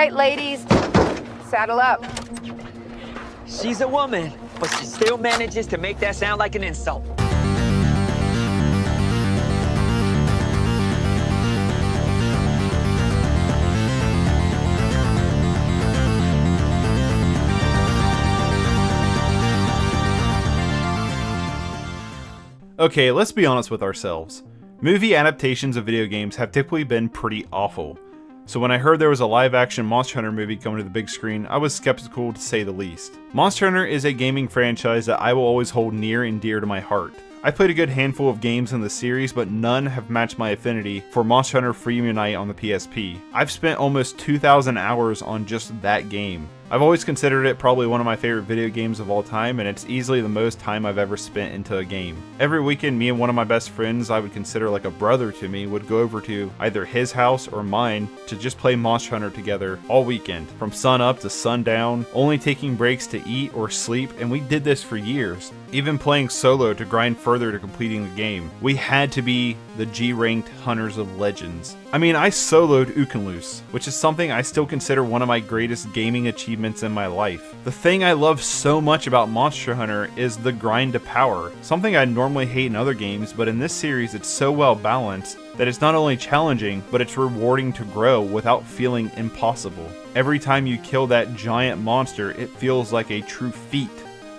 right, ladies, saddle up. She's a woman, but she still manages to make that sound like an insult. Okay, let's be honest with ourselves. Movie adaptations of video games have typically been pretty awful. So when I heard there was a live-action Monster Hunter movie coming to the big screen, I was skeptical to say the least. Monster Hunter is a gaming franchise that I will always hold near and dear to my heart. I played a good handful of games in the series, but none have matched my affinity for Monster Hunter Freedom Unite on the PSP. I've spent almost 2,000 hours on just that game. I've always considered it probably one of my favorite video games of all time, and it's easily the most time I've ever spent into a game. Every weekend, me and one of my best friends I would consider like a brother to me would go over to either his house or mine to just play Monster Hunter together all weekend, from sun up to sundown, only taking breaks to eat or sleep, and we did this for years. Even playing solo to grind further to completing the game. We had to be the G-ranked Hunters of Legends. I mean, I soloed Ukenloose, which is something I still consider one of my greatest gaming achievements in my life. The thing I love so much about Monster Hunter is the grind to power, something I normally hate in other games, but in this series it's so well balanced that it's not only challenging, but it's rewarding to grow without feeling impossible. Every time you kill that giant monster, it feels like a true feat.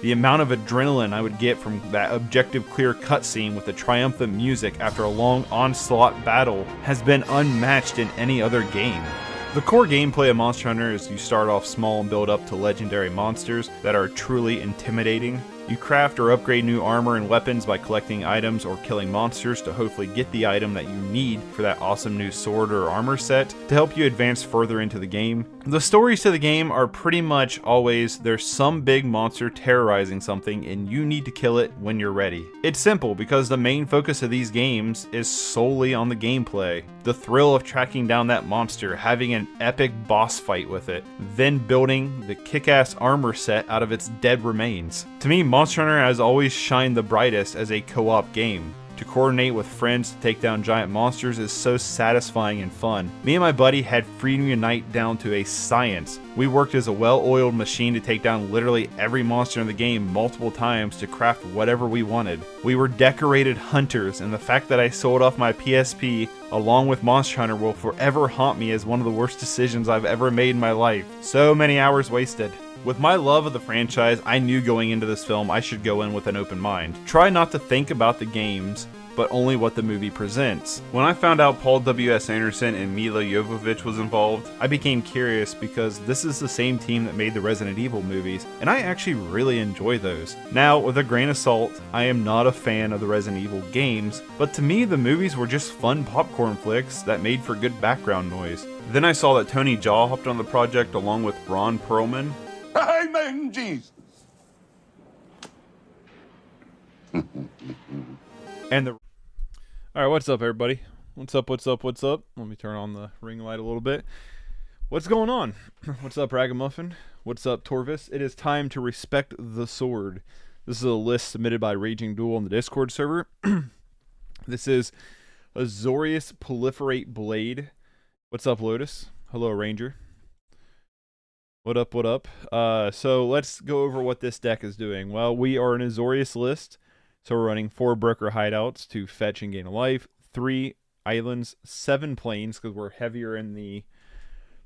The amount of adrenaline I would get from that objective clear cutscene with the triumphant music after a long onslaught battle has been unmatched in any other game. The core gameplay of Monster Hunter is you start off small and build up to legendary monsters that are truly intimidating. You craft or upgrade new armor and weapons by collecting items or killing monsters to hopefully get the item that you need for that awesome new sword or armor set to help you advance further into the game. The stories to the game are pretty much always there's some big monster terrorizing something and you need to kill it when you're ready. It's simple because the main focus of these games is solely on the gameplay. The thrill of tracking down that monster, having an epic boss fight with it, then building the kick-ass armor set out of its dead remains. To me, Monster Hunter has always shined the brightest as a co-op game. To coordinate with friends to take down giant monsters is so satisfying and fun. Me and my buddy had Freedom Unite down to a science. We worked as a well-oiled machine to take down literally every monster in the game multiple times to craft whatever we wanted. We were decorated hunters, and the fact that I sold off my PSP along with Monster Hunter will forever haunt me as one of the worst decisions I've ever made in my life. So many hours wasted. With my love of the franchise, I knew going into this film I should go in with an open mind. Try not to think about the games, but only what the movie presents. When I found out Paul W.S. Anderson and Mila Jovovich was involved, I became curious because this is the same team that made the Resident Evil movies, and I actually really enjoy those. Now, with a grain of salt, I am not a fan of the Resident Evil games, but to me the movies were just fun popcorn flicks that made for good background noise. Then I saw that Tony Jaa hopped on the project along with Ron Perlman. Amen, Jesus. And the Alright, what's up everybody? What's up, what's up, what's up? Let me turn on the ring light a little bit. What's going on? What's up, Ragamuffin? What's up, Torvis? It is time to respect the sword. This is a list submitted by Raging Duel on the Discord server. This is Azorius Proliferate Blade. What's up, Lotus? Hello, Ranger. What up, what up? So let's go over what this deck is doing. Well, we are an Azorius list, so we're running 4 Broker Hideouts to fetch and gain a life, 3 islands, 7 plains, because we're heavier in the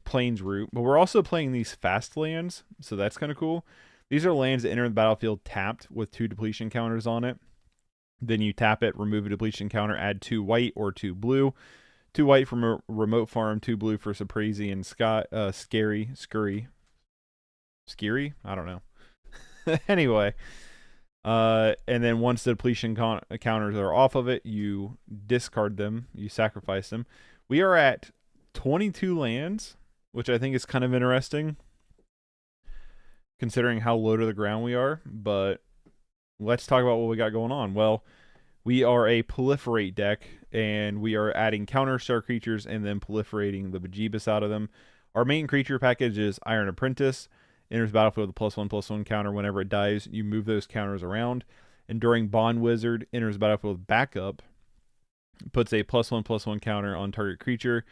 plains route, but we're also playing these fast lands, so that's kind of cool. These are lands that enter the battlefield tapped with 2 depletion counters on it. Then you tap it, remove a depletion counter, add 2 white or 2 blue. 2 white from a remote farm, 2 blue for Surprisey and Scary? I don't know. Anyway, and then once the depletion counters are off of it, you discard them, you sacrifice them. We are at 22 lands, which I think is kind of interesting, considering how low to the ground we are. But let's talk about what we got going on. Well, we are a Proliferate deck, and we are adding counter star creatures and then proliferating the bejeebus out of them. Our main creature package is Iron Apprentice. Enters battlefield with a +1/+1 counter. Whenever it dies, you move those counters around. And during Bond Wizard, enters battlefield with backup. Puts a +1/+1 counter on target creature.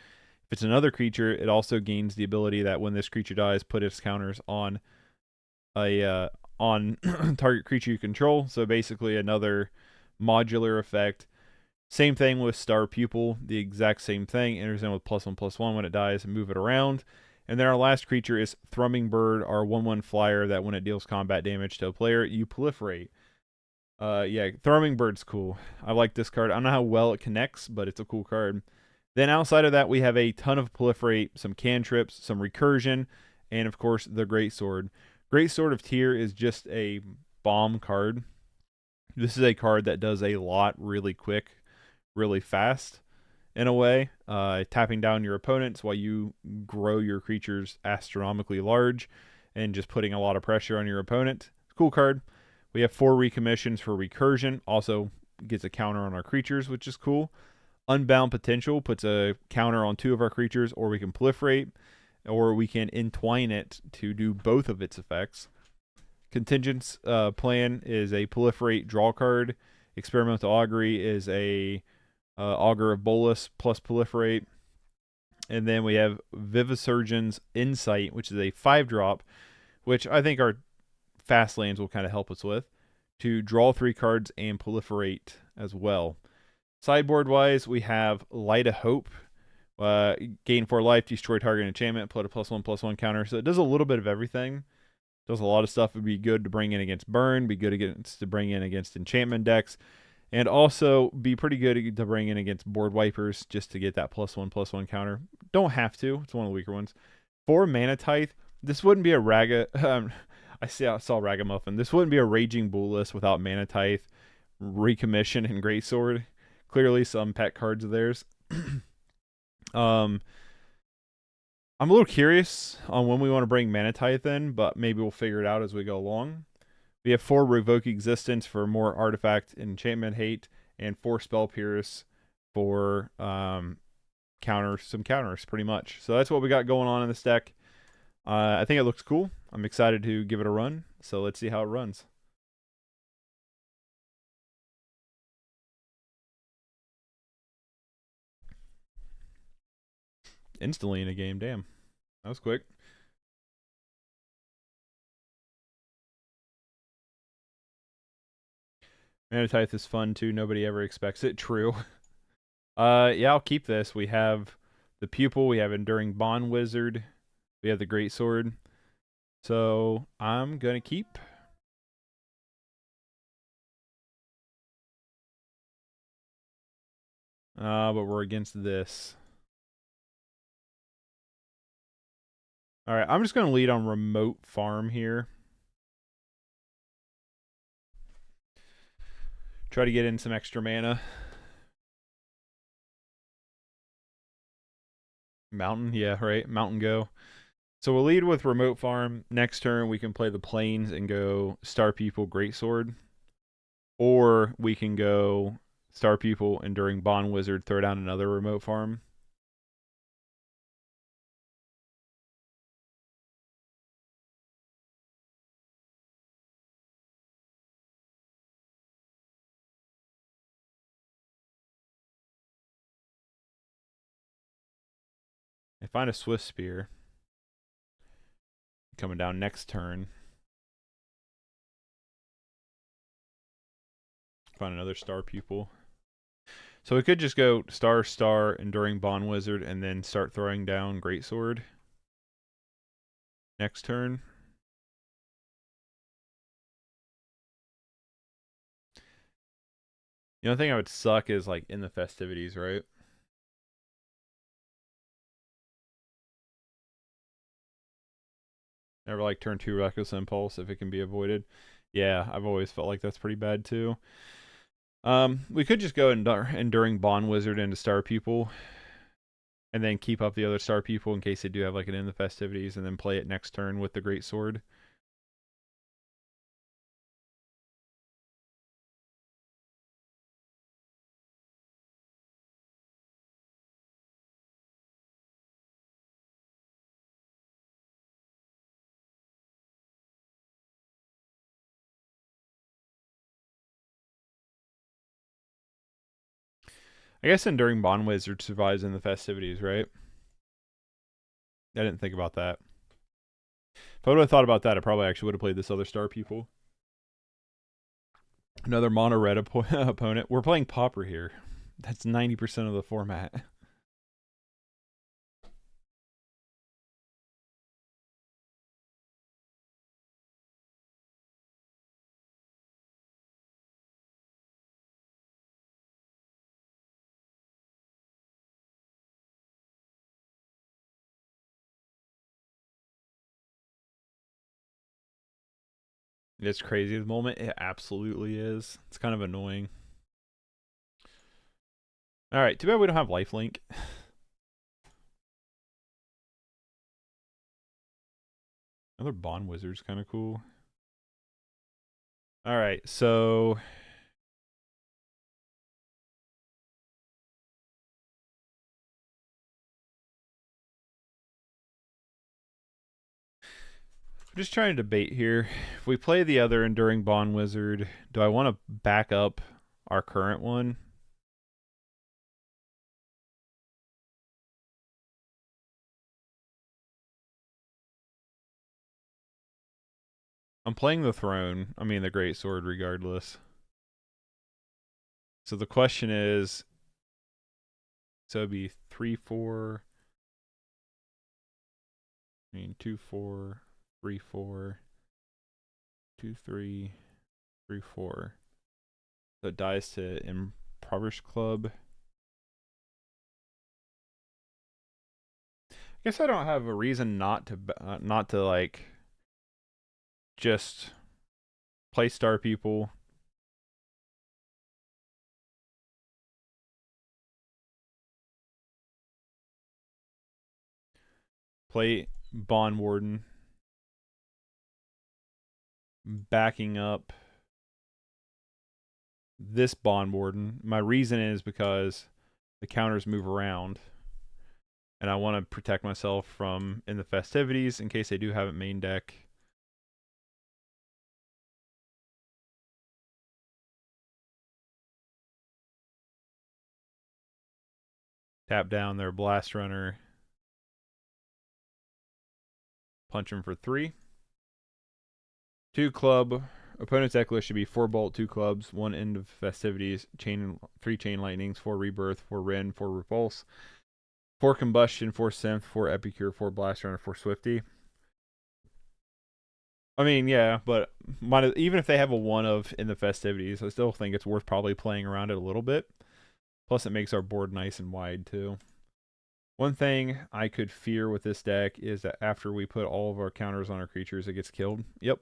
If it's another creature, it also gains the ability that when this creature dies, put its counters on a on target creature you control. So basically another modular effect. Same thing with Star Pupil, the exact same thing. Enters in with +1/+1 when it dies and move it around. And then our last creature is Thrumming Bird, our 1/1 flyer that when it deals combat damage to a player, you proliferate. Yeah, Thrumming Bird's cool. I like this card. I don't know how well it connects, but it's a cool card. Then outside of that, we have a ton of Proliferate, some cantrips, some recursion, and of course the Greatsword. Greatsword of Tyr is just a bomb card. This is a card that does a lot really quick, really fast in a way, tapping down your opponents while you grow your creatures astronomically large and just putting a lot of pressure on your opponent. Cool card. We have 4 recommissions for recursion, also gets a counter on our creatures, which is cool. Unbound Potential puts a counter on 2 of our creatures, or we can proliferate, or we can entwine it to do both of its effects. Contingent's Plan is a proliferate draw card. Experimental Augury is a Augur of Bolus plus proliferate. And then we have Vivisurgeon's Insight, which is a 5-drop, which I think our fast lands will kind of help us with, to draw 3 cards and proliferate as well. Sideboard wise, we have Light of Hope. Gain 4 life, destroy target enchantment, put a +1/+1 counter. So it does a little bit of everything. Does a lot of stuff. Would be good to bring in against burn, be good to bring in against enchantment decks, and also be pretty good to bring in against board wipers just to get that +1/+1 counter. Don't have to. It's one of the weaker ones. For Mana Tithe, this wouldn't be a I saw Ragamuffin. This wouldn't be a Raging Bull list without Mana Tithe, Recommission, and Greatsword. Clearly some pet cards of theirs. I'm a little curious on when we want to bring Mana Tithe in, but maybe we'll figure it out as we go along. We have 4 Revoke Existence for more artifact enchantment hate, and 4 Spell Pierce for some counters, pretty much. So that's what we got going on in this deck. I think it looks cool. I'm excited to give it a run, so let's see how it runs. Instantly in a game, damn. That was quick. Mana Tithe is fun too. Nobody ever expects it. True. Yeah, I'll keep this. We have the Pupil. We have Enduring Bond Wizard. We have the Greatsword. So I'm gonna keep. But we're against this. All right, I'm just gonna lead on Remote Farm here. Try to get in some extra mana. Mountain, yeah, right. Mountain go. So we'll lead with Remote Farm. Next turn, we can play the Plains and go Star People, Greatsword. Or we can go Star People, Enduring Bond Wizard, throw down another Remote Farm. I find a Swift Spear coming down next turn. Find another Star Pupil. So we could just go Star, Enduring Bond Wizard, and then start throwing down Greatsword next turn. The only thing I would suck is like in the festivities, right? Never like turn 2 Reckless Impulse if it can be avoided. Yeah, I've always felt like that's pretty bad too. We could just go Enduring Bond Wizard into Star Pupil, and then keep up the other Star Pupil in case they do have like an in the festivities, and then play it next turn with the Greatsword. I guess Enduring Bond Wizard survives in the festivities, right? I didn't think about that. If I would have thought about that, I probably actually would have played this other Star People. Another mono red opponent. We're playing Pauper here. That's 90% of the format. It's crazy at the moment. It absolutely is. It's kind of annoying. Alright, too bad we don't have lifelink. Another Bond Wizard's kind of cool. Alright, so... I'm just trying to debate here. If we play the other Enduring Bond Wizard, do I want to back up our current one? I'm playing the Throne. I mean the Great Sword regardless. So the question is... So it'd be 3-4... I mean 2-4... 3-4, 2-3, 3-4. So it dies to Impoverished Club. I guess I don't have a reason not to like just play Star People. Play Bond Warden. Backing up this Bond Warden. My reason is because the counters move around and I want to protect myself from in the festivities in case they do have it main deck. Tap down their Blast Runner. Punch him for 3. 2 club. Opponent's decklist should be 4 bolt, 2 clubs, 1 end of festivities, 3 chain lightnings, 4 rebirth, 4 Ren, 4 repulse, 4 combustion, 4 synth, 4 epicure, 4 blast runner, 4 swifty. I mean, yeah, but even if they have a 1 of in the festivities, I still think it's worth probably playing around it a little bit. Plus, it makes our board nice and wide too. One thing I could fear with this deck is that after we put all of our counters on our creatures, it gets killed. Yep.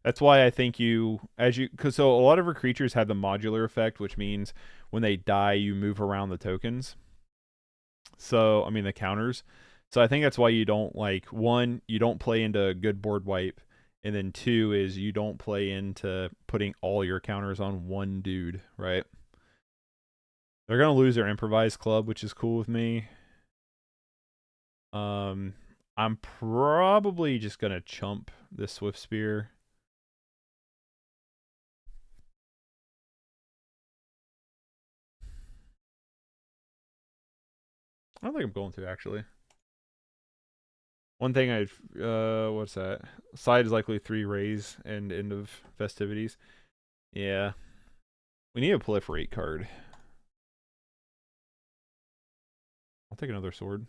That's why I think so a lot of our creatures have the modular effect, which means when they die, you move around the tokens. So, I mean, the counters. So I think that's why you don't, like, 1, you don't play into a good board wipe, and then 2 is you don't play into putting all your counters on one dude, right? They're going to lose their improvised club, which is cool with me. I'm probably just going to chump this Swift Spear. I don't think I'm going to, actually. One thing what's that? Side is likely 3 raise and end of festivities. Yeah. We need a Proliferate card. I'll take another sword.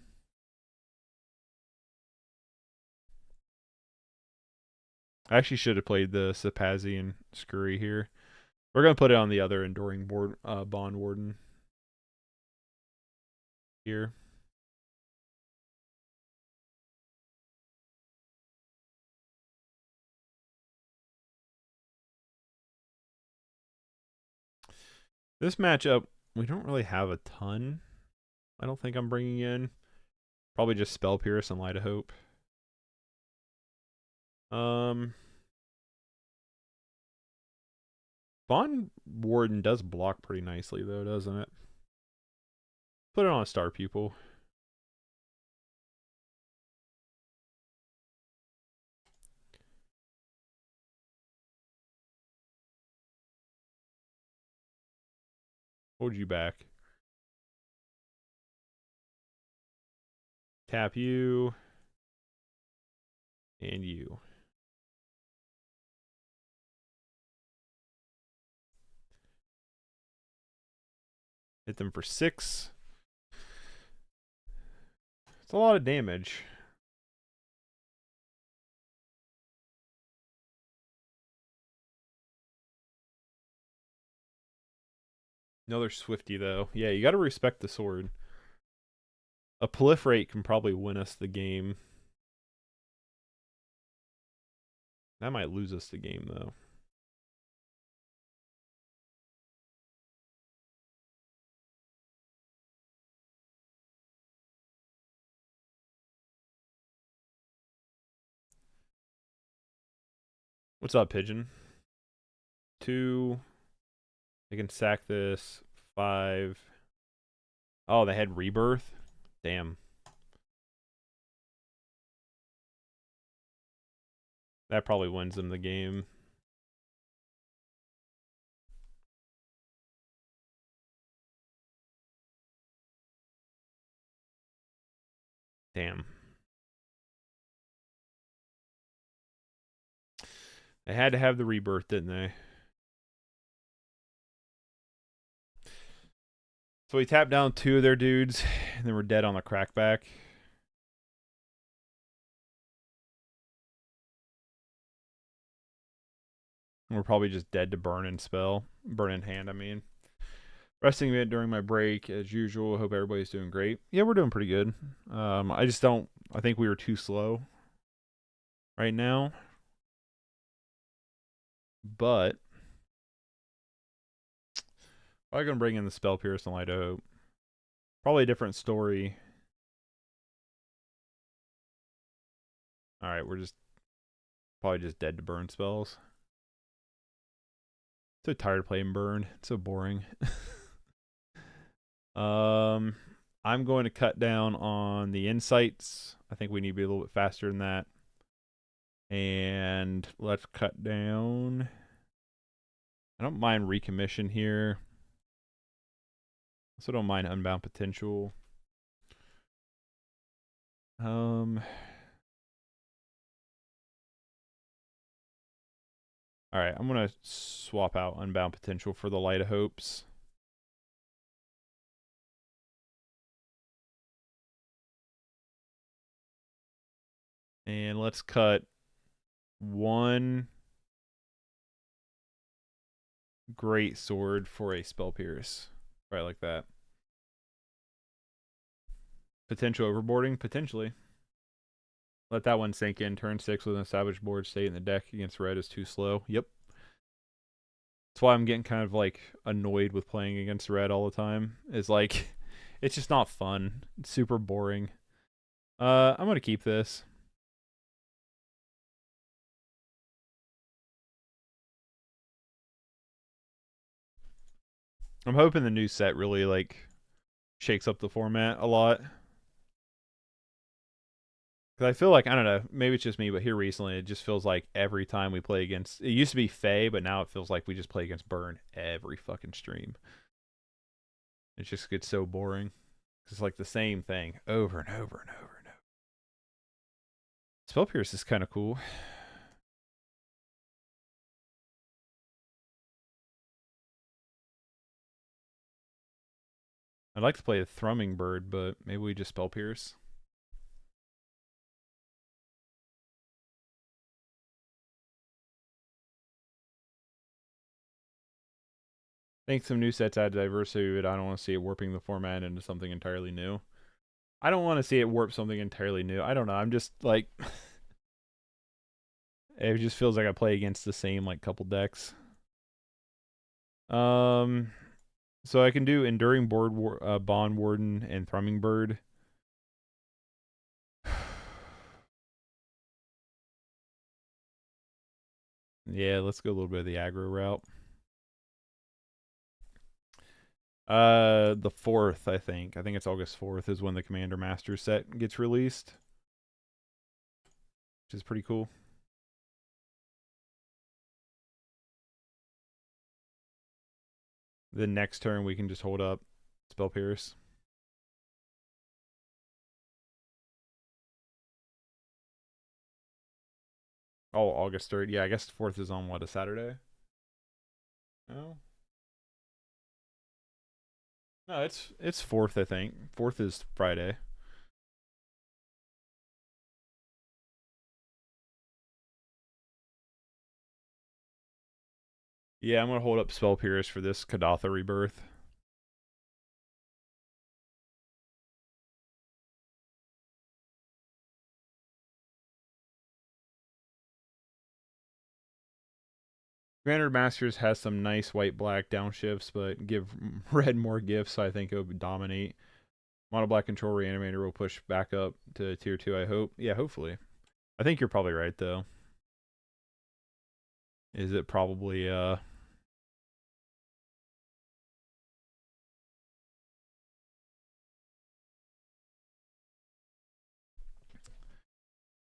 I actually should have played the Sapazi and Scurry here. We're going to put it on the other Enduring Bond Warden here. This matchup, we don't really have a ton. I don't think I'm bringing in. Probably just Spell Pierce and Light of Hope. Bond Warden does block pretty nicely, though, doesn't it? Put it on a Star Pupil. Hold you back. Tap you. And you. Hit them for 6. It's a lot of damage. Another Swifty, though. Yeah, you got to respect the sword. A Proliferate can probably win us the game. That might lose us the game, though. What's up, Pigeon? 2. They can sack this. 5. Oh, they had Rebirth? Damn. That probably wins them the game. Damn. They had to have the Rebirth, didn't they? So we tapped down 2 of their dudes, and then we're dead on the crackback. We're probably just dead to burn and spell. Burn in hand, I mean. Resting a bit during my break, as usual. Hope everybody's doing great. Yeah, we're doing pretty good. I just don't... I think we were too slow right now. But... probably going to bring in the Spell Pierce and Light of Hope. Probably a different story. Alright, we're just... probably just dead to burn spells. So tired of playing burn. It's so boring. I'm going to cut down on the insights. I think we need to be a little bit faster than that. And let's cut down. I don't mind recommission here. Also don't mind unbound potential. Alright, I'm going to swap out Unbound Potential for the Light of Hopes. And let's cut 1 Great Sword for a Spell Pierce. Right, like that. Potential overboarding? Potentially. Let that one sink in. Turn 6 with an established board state in the deck against red is too slow. Yep. That's why I'm getting kind of like annoyed with playing against red all the time. It's like, it's just not fun. It's super boring. I'm going to keep this. I'm hoping the new set really like shakes up the format a lot. Because I feel like, I don't know, maybe it's just me, but here recently, it just feels like every time we play against... It used to be Fae, but now it feels like we just play against Burn every fucking stream. It just gets so boring. It's like the same thing over and over and over and over. Spell Pierce is kind of cool. I'd like to play a Thrumming Bird, but maybe we just Spell Pierce. I think some new sets add diversity, but I don't want to see it warping the format into something entirely new. I don't want to see it warp something entirely new. I don't know. I'm just like... it just feels like I play against the same like couple decks. So I can do Enduring Bond Warden and Thrumming Bird. Yeah, let's go a little bit of the aggro route. The 4th, I think. I think it's August 4th is when the Commander Master set gets released. Which is pretty cool. The next turn we can just hold up Spell Pierce. Oh, August 3rd. Yeah, I guess the 4th is on what, a Saturday? No. No, it's 4th, I think. 4th is Friday. Yeah, I'm gonna hold up Spell Pierce for this Kadatha Rebirth. Granted, Masters has some nice white-black downshifts, but give red more gifts, so I think it would dominate. Mono Black Control Reanimator will push back up to tier 2, I hope. Yeah, hopefully. I think you're probably right, though. Is it probably,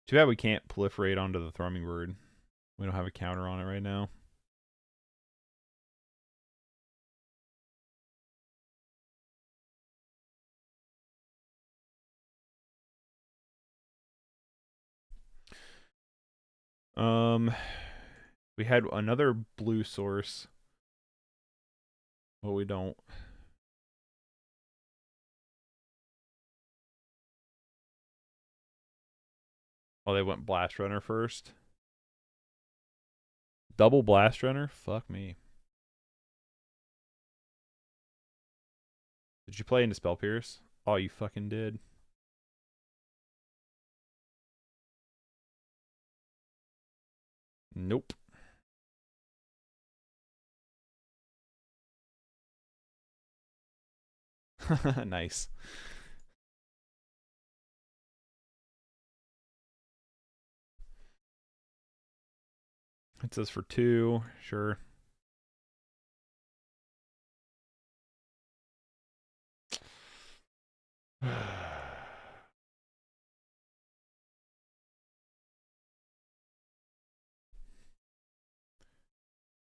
Too bad we can't proliferate onto the Thrumming Bird. We don't have a counter on it right now. We had another blue source. Well, we don't. Oh, they went Blast Runner first. Double Blast Runner? Fuck me. Did you play into Spell Pierce? Oh, you fucking did. Nope. Nice. It says for 2. Sure.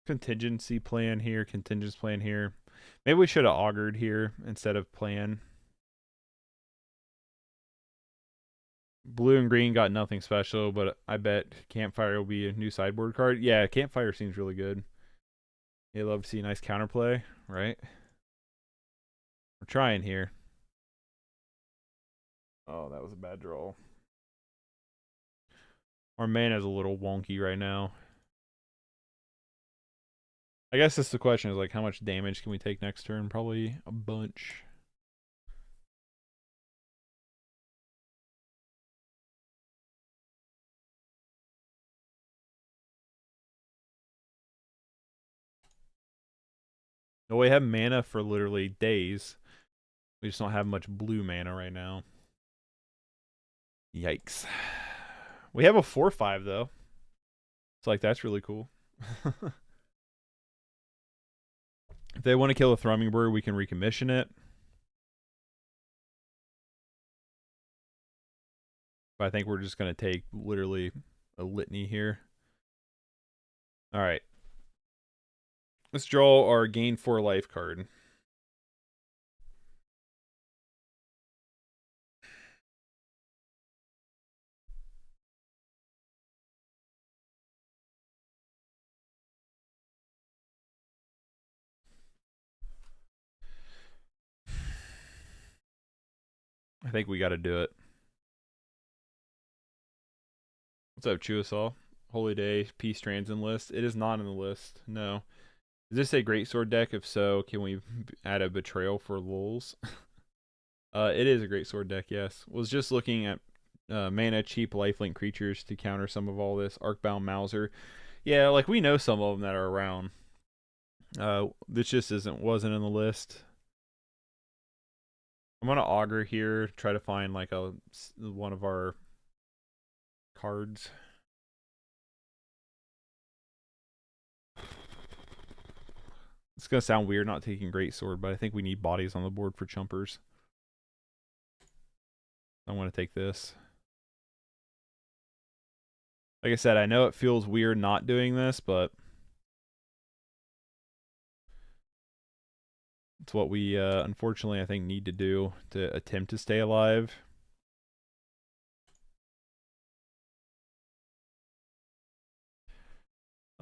Contingency plan here, contingency plan here. Maybe we should have augured here instead of plan. Blue and green got nothing special, but I bet Campfire will be a new sideboard card. Yeah, Campfire seems really good. You love to see a nice counterplay, right? We're trying here. Oh, that was a bad draw. Our mana's a little wonky right now. I guess that's the question, is like how much damage can we take next turn? Probably a bunch. No, we have mana for literally days. We just don't have much blue mana right now. Yikes. We have a 4/5 though. It's like, that's really cool. If they want to kill a Thrumming Bird, we can recommission it. But I think we're just going to take literally a litany here. Alright. Let's draw our gain 4 life card. I think we got to do it. What's up, Chuasol? Holy Day, Peace Transcend list. It is not in the list. No. Is this a greatsword deck? If so, can we add a betrayal for lulz? It is a greatsword deck, yes. Was just looking at mana cheap lifelink creatures to counter some of all this. Arcbound Mauser. Yeah, like we know some of them that are around. This just wasn't in the list. I'm gonna augur here, try to find like one of our cards. It's gonna sound weird not taking greatsword, but I think we need bodies on the board for chumpers. I want to take this. Like I said, I know it feels weird not doing this, but it's what we unfortunately I think need to do to attempt to stay alive.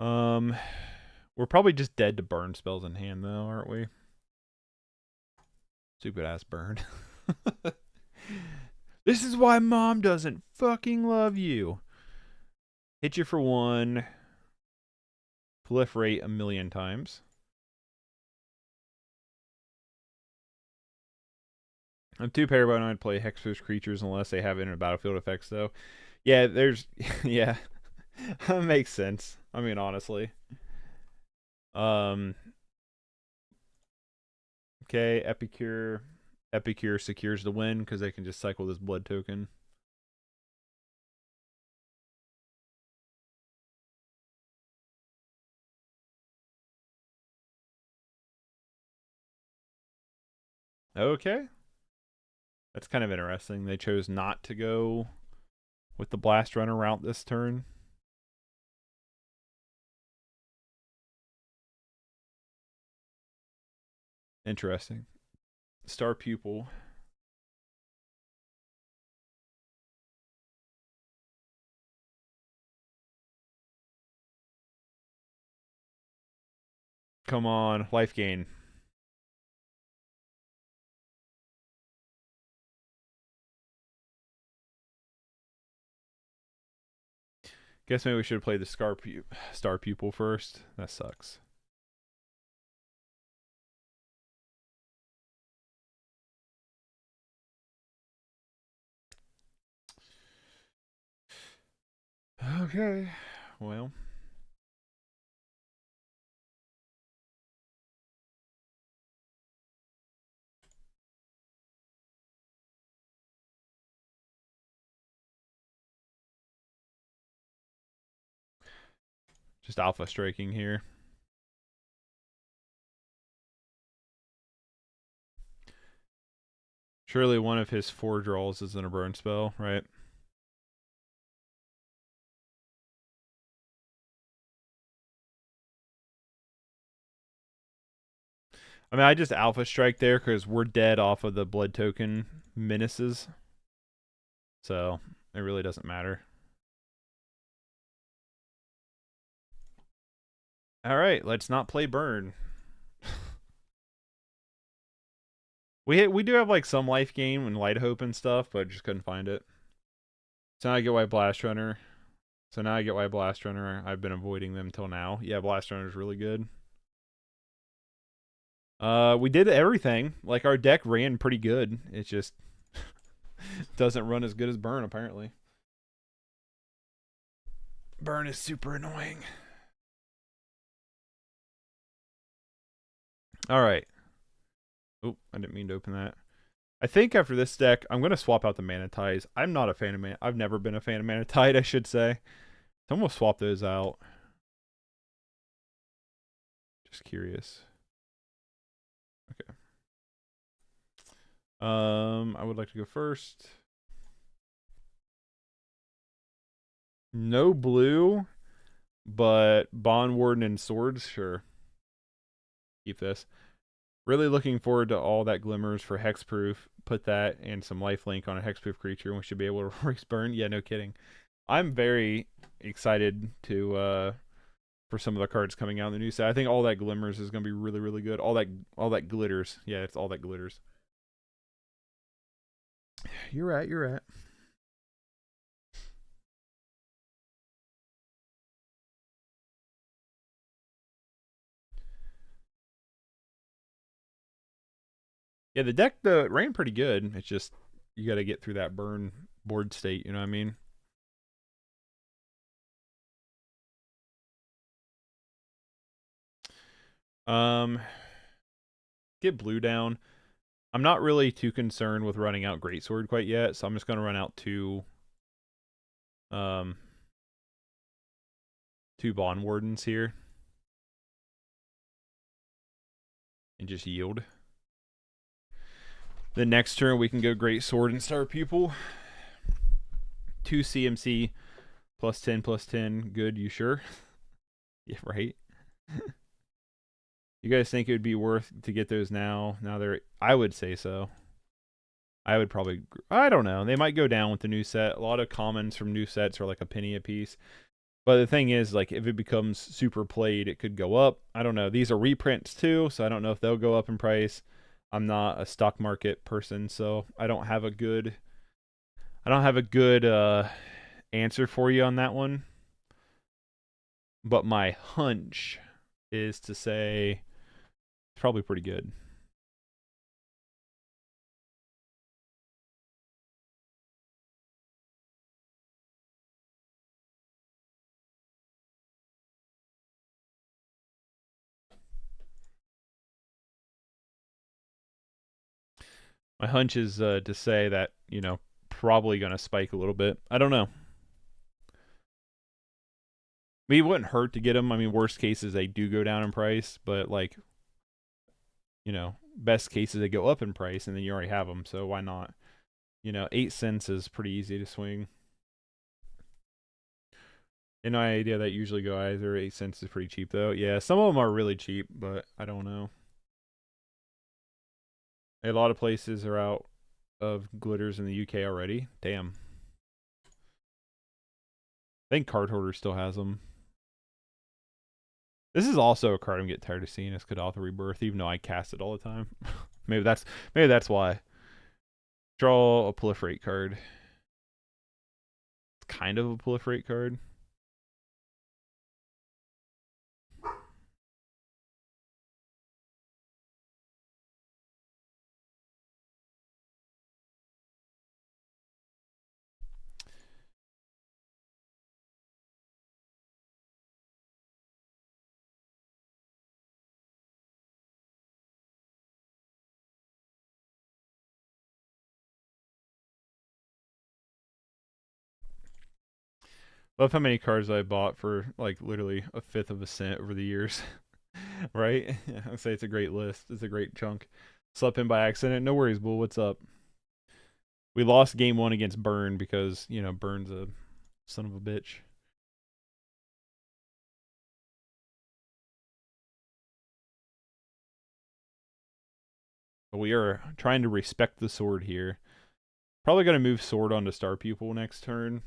We're probably just dead to burn spells in hand, though, aren't we? Stupid ass burn. This is why mom doesn't fucking love you. Hit you for 1. Proliferate 1,000,000 times. I'm too paranoid to play hexproof creatures unless they have it in a battlefield effects, though. Yeah, there's... yeah. That makes sense. I mean, honestly. Okay, Epicure. Epicure secures the win because they can just cycle this blood token. Okay. That's kind of interesting. They chose not to go with the Blast Runner route this turn. Interesting. Star Pupil. Come on, life gain. Guess maybe we should have played the Star Pupil first. That sucks. Okay, well. Just alpha striking here. Surely one of his 4 draws isn't a burn spell, right? I mean, I just alpha strike there because we're dead off of the blood token menaces. So, it really doesn't matter. Alright, let's not play burn. We do have like some life gain and light hope and stuff, but just couldn't find it. So now I get why Blast Runner. I've been avoiding them till now. Yeah, Blast Runner is really good. We did everything. Like, our deck ran pretty good. It just doesn't run as good as burn, apparently. Burn is super annoying. Alright. Oh, I didn't mean to open that. I think after this deck, I'm going to swap out the Mana Tides. I'm not a fan of I've never been a fan of Mana Tide, I should say. So I'm going to swap those out. Just curious. Okay. I would like to go first. No blue, but Bond Warden and Swords, sure. Keep this. Really looking forward to all that glimmers for hexproof. Put that and some lifelink on a hexproof creature and we should be able to erase burn. Yeah, no kidding. I'm very excited to for some of the cards coming out in the new set. I think all that glimmers is gonna be really, really good. All that glitters. Yeah, it's all that glitters. You're right, you're right. Yeah, the deck ran pretty good. It's just you got to get through that burn board state, you know what I mean? Get blue down. I'm not really too concerned with running out Greatsword quite yet, so I'm just going to run out two Bond Wardens here. And just yield. The next turn we can go Greatsword and Star Pupil. 2 CMC +10/+10. Good, you sure? Yeah, right. You guys think it would be worth to get those now? Now they're, I would say so. I would probably, I don't know. They might go down with the new set. A lot of commons from new sets are like a penny a piece. But the thing is, like, if it becomes super played, it could go up. I don't know. These are reprints too, so I don't know if they'll go up in price. I'm not a stock market person, so I don't have a good answer for you on that one. But my hunch is to say it's probably pretty good. My hunch is to say that, you know, probably going to spike a little bit. I don't know. I mean, it wouldn't hurt to get them. I mean, worst cases, they do go down in price. But, like, you know, best cases, they go up in price, and then you already have them. So why not? You know, 8 cents is pretty easy to swing. And no idea that usually go either. 8 cents is pretty cheap, though. Yeah, some of them are really cheap, but I don't know. A lot of places are out of glitters in the UK already. Damn. I think Card Hoarder still has them. This is also a card I'm getting tired of seeing. It's Kadaltha Rebirth, even though I cast it all the time. maybe that's why. Draw a Proliferate card. It's kind of a Proliferate card. Love how many cards I bought for like literally a fifth of a cent over the years. Right? Yeah, I'd say it's a great list. It's a great chunk. Slept in by accident. No worries, Bull. What's up? We lost game 1 against Burn because, you know, Burn's a son of a bitch. But we are trying to respect the sword here. Probably going to move sword onto Star Pupil next turn.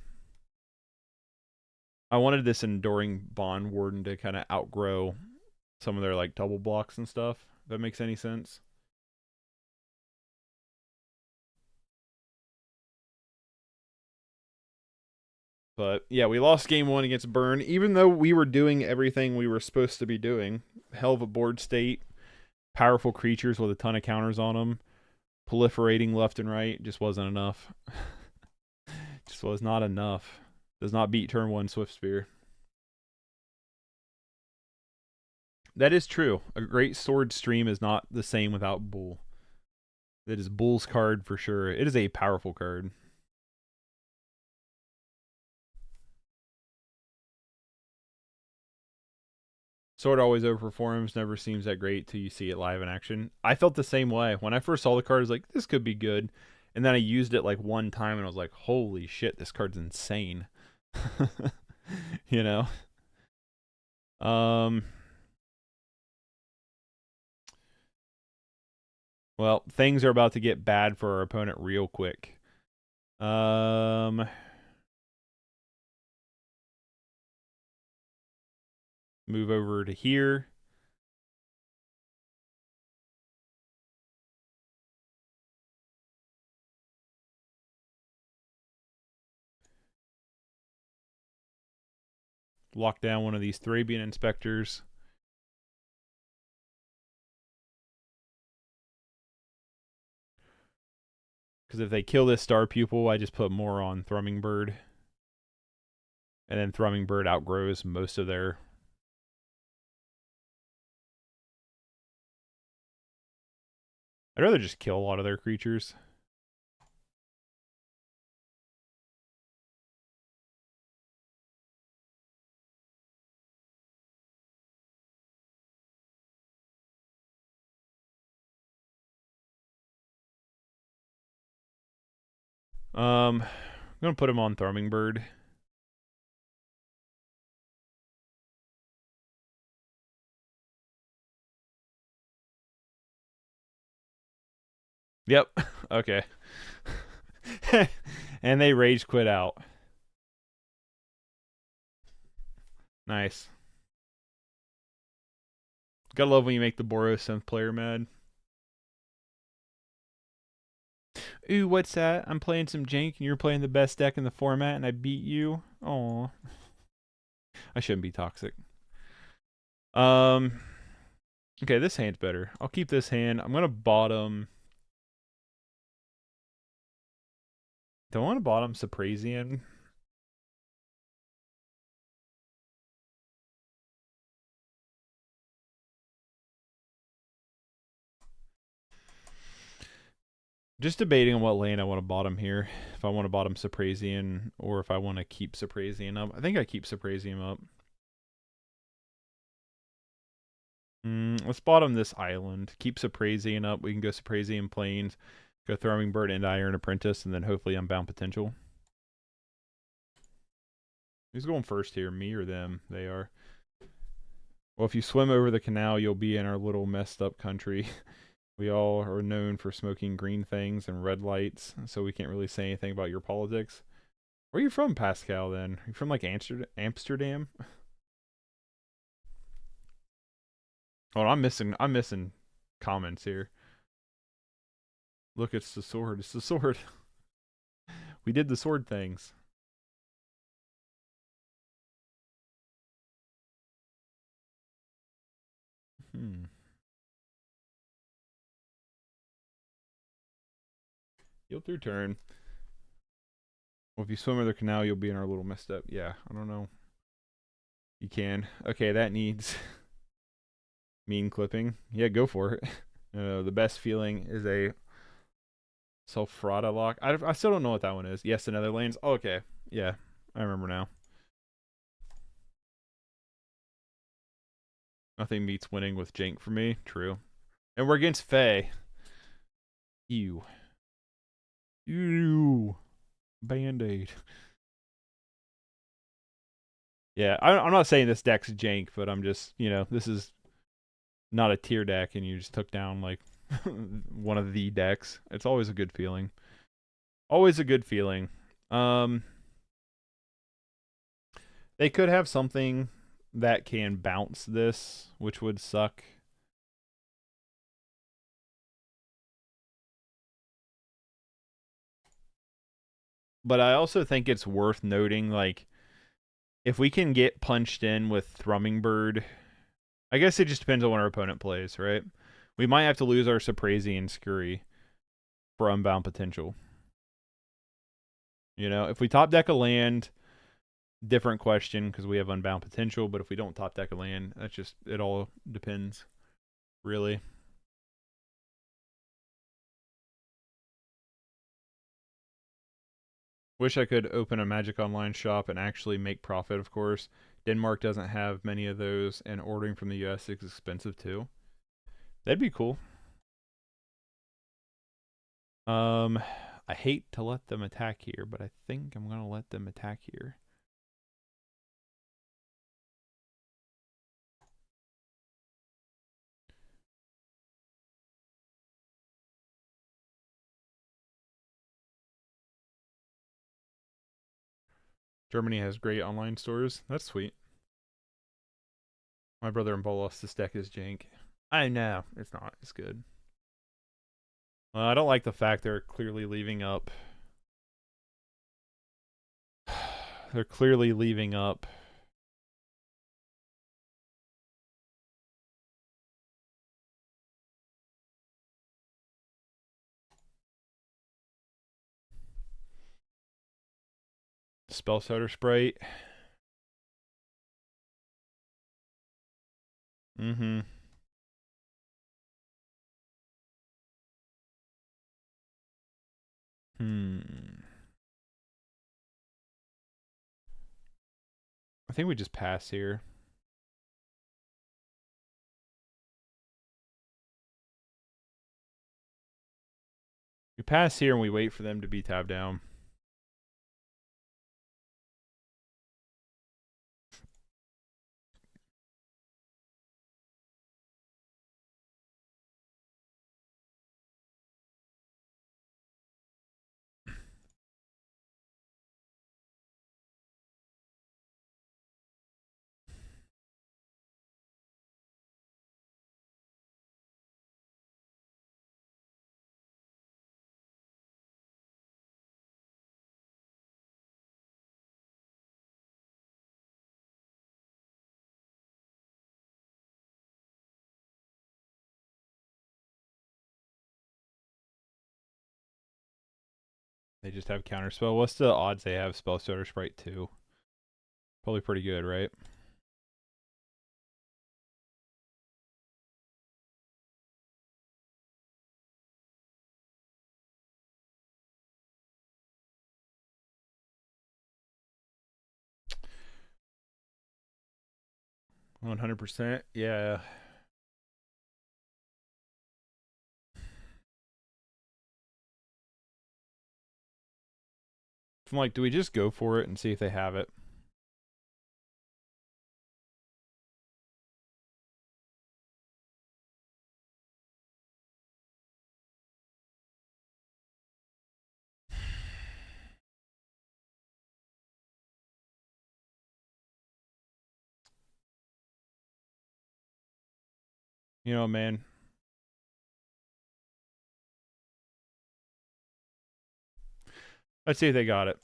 I wanted this Enduring Bond Warden to kind of outgrow some of their like double blocks and stuff, if that makes any sense. But yeah, we lost game 1 against Burn, even though we were doing everything we were supposed to be doing. Hell of a board state, powerful creatures with a ton of counters on them, proliferating left and right, just wasn't enough. Just was not enough. Does not beat turn 1 Swift Spear. That is true. A great sword stream is not the same without Bull. That is Bull's card for sure. It is a powerful card. Sword always overperforms, never seems that great till you see it live in action. I felt the same way. When I first saw the card, I was like, this could be good. And then I used it like one time and I was like, holy shit, this card's insane. You know? Well, things are about to get bad for our opponent real quick. Move over to here. Lock down one of these Thrabian Inspectors. Because if they kill this Star Pupil, I just put more on Thrumming Bird. And then Thrumming Bird outgrows most of their... I'd rather just kill a lot of their creatures. I'm gonna put him on Thrumming Bird. Yep. Okay. And they rage quit out. Nice. Gotta love when you make the Boros synth player mad. Ooh, what's that? I'm playing some jank and you're playing the best deck in the format and I beat you? Aw. I shouldn't be toxic. Okay, this hand's better. I'll keep this hand. I'm gonna bottom. Do I want to bottom Saprazian? Just debating on what lane I want to bottom here. If I want to bottom Saprazian or if I want to keep Saprazian up. I think I keep Saprazian up. Let's bottom this island. Keep Saprazian up. We can go Saprazian Plains, go Throwing Bird and Iron Apprentice, and then hopefully Unbound Potential. Who's going first here, me or them? They are. Well, if you swim over the canal, you'll be in our little messed up country. We all are known for smoking green things and red lights, so we can't really say anything about your politics. Where are you from, Pascal, then? Are you from, like, Amsterdam? Oh, I'm missing comments here. Look, it's the sword. It's the sword. We did the sword things. Yield through turn. Well, if you swim over the canal, you'll be in our little messed up. Yeah, I don't know. You can. Okay, that needs mean clipping. Yeah, go for it. The best feeling is a Sulfrata lock. I still don't know what that one is. Yes, the Netherlands. Oh, okay. Yeah, I remember now. Nothing beats winning with Jank for me. True. And we're against Faye. Ew. Ew. Band-Aid. Yeah, I'm not saying this deck's jank, but I'm just, you know, this is not a tier deck and you just took down, like, one of the decks. It's always a good feeling. Always a good feeling. They could have something that can bounce this, which would suck. But I also think it's worth noting, like, if we can get punched in with Thrumming Bird, I guess it just depends on what our opponent plays, right? We might have to lose our Saprazian Scurry for Unbound Potential. You know, if we top deck a land, different question because we have Unbound Potential, but if we don't top deck a land, that's just, it all depends, really. Wish I could open a Magic Online shop and actually make profit, of course. Denmark doesn't have many of those, and ordering from the US is expensive too. That'd be cool. I hate to let them attack here, but I think I'm gonna let them attack here. Germany has great online stores. That's sweet. My brother in Bolos, this deck is jank. I know. It's not. It's good. I don't like the fact they're clearly leaving up. They're clearly leaving up. Spell Starter Sprite. Mm-hmm. I think we just pass here. We pass here and we wait for them to be tabbed down. They just have counterspell. What's the odds they have spell starter sprite 2? Probably pretty good, right? $100%. Yeah. I'm like, do we just go for it and see if they have it? You know, man. Let's see if they got it.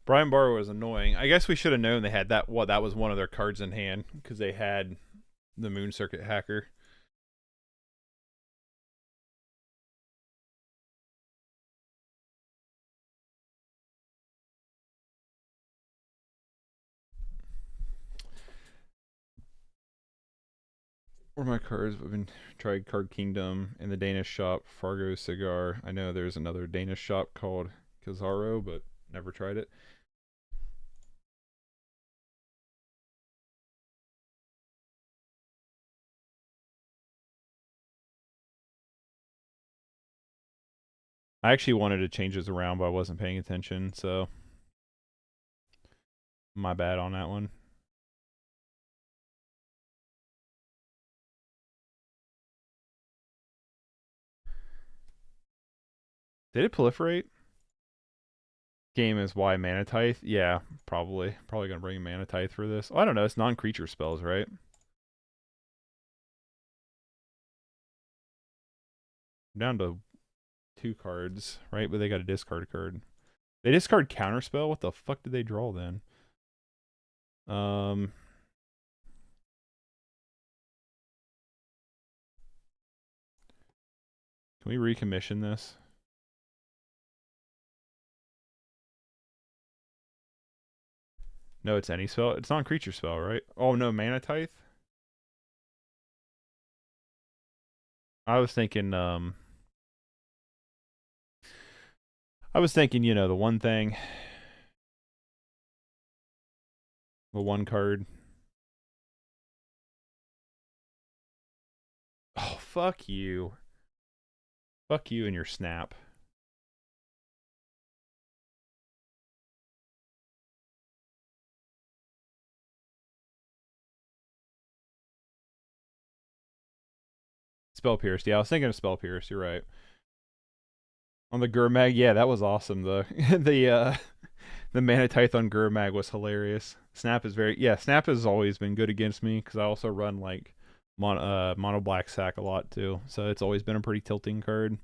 Brian Barr was annoying. I guess we should have known they had that. That was one of their cards in hand because they had the Moon Circuit Hacker. Where are my cards? I've been tried Card Kingdom in the Danish shop, Fargo Cigar. I know there's another Danish shop called Kazaro, but never tried it. I actually wanted to change this around, but I wasn't paying attention, so my bad on that one. Did it proliferate? Game is why Mana Tithe? Yeah, probably. Probably gonna bring Mana Tithe for this. Oh, I don't know. It's non-creature spells, right? I'm down to 2 cards, right? But they got a discard a card. They discard counterspell? What the fuck did they draw then? Can we recommission this? No, it's any spell. It's non-creature spell, right? Oh no, Mana Tithe? I was thinking, you know, the one thing. The one card. Oh, fuck you. Fuck you and your snap. Spell Pierce. Yeah, I was thinking of Spell Pierce. You're right. On the Gurmag, yeah, that was awesome. The Mana Tithe on Gurmag was hilarious. Snap is Snap has always been good against me because I also run like mono black sack a lot too. So it's always been a pretty tilting card.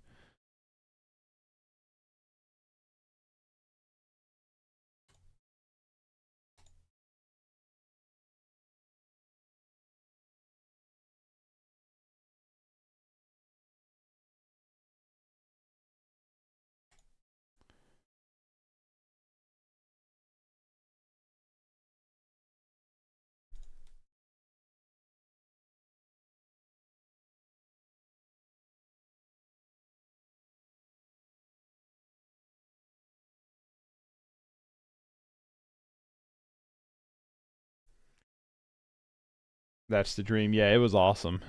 That's the dream. Yeah, it was awesome.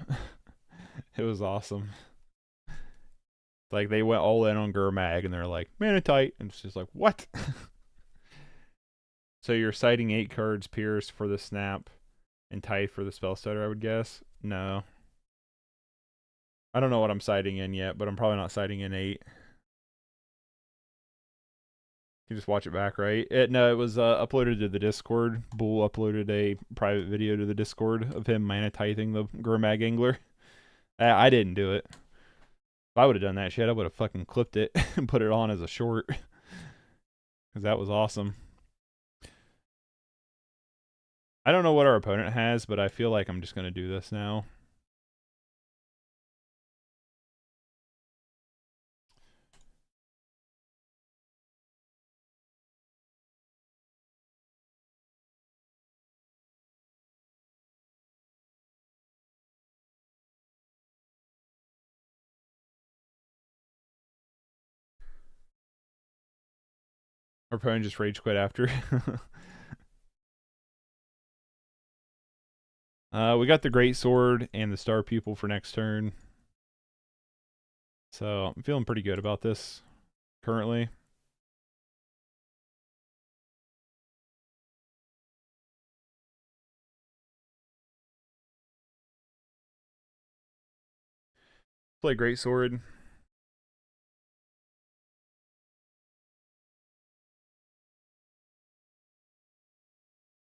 It was awesome. Like they went all in on Gurmag and they're like, Mana Tithe, and it's just like, what? So you're citing 8 cards, Pierce for the snap, and Tithe for the spell stutter, I would guess? No. I don't know what I'm citing in yet, but I'm probably not citing in 8. You can just watch it back, right? No, it was uploaded to the Discord. Bull uploaded a private video to the Discord of him mana tithing the Gurmag Angler. I didn't do it. If I would have done that shit, I would have fucking clipped it and put it on as a short. Because that was awesome. I don't know what our opponent has, but I feel like I'm just going to do this now. Our opponent just rage quit after. We got the Great Sword and the Star Pupil for next turn. So I'm feeling pretty good about this currently. Play Great Sword.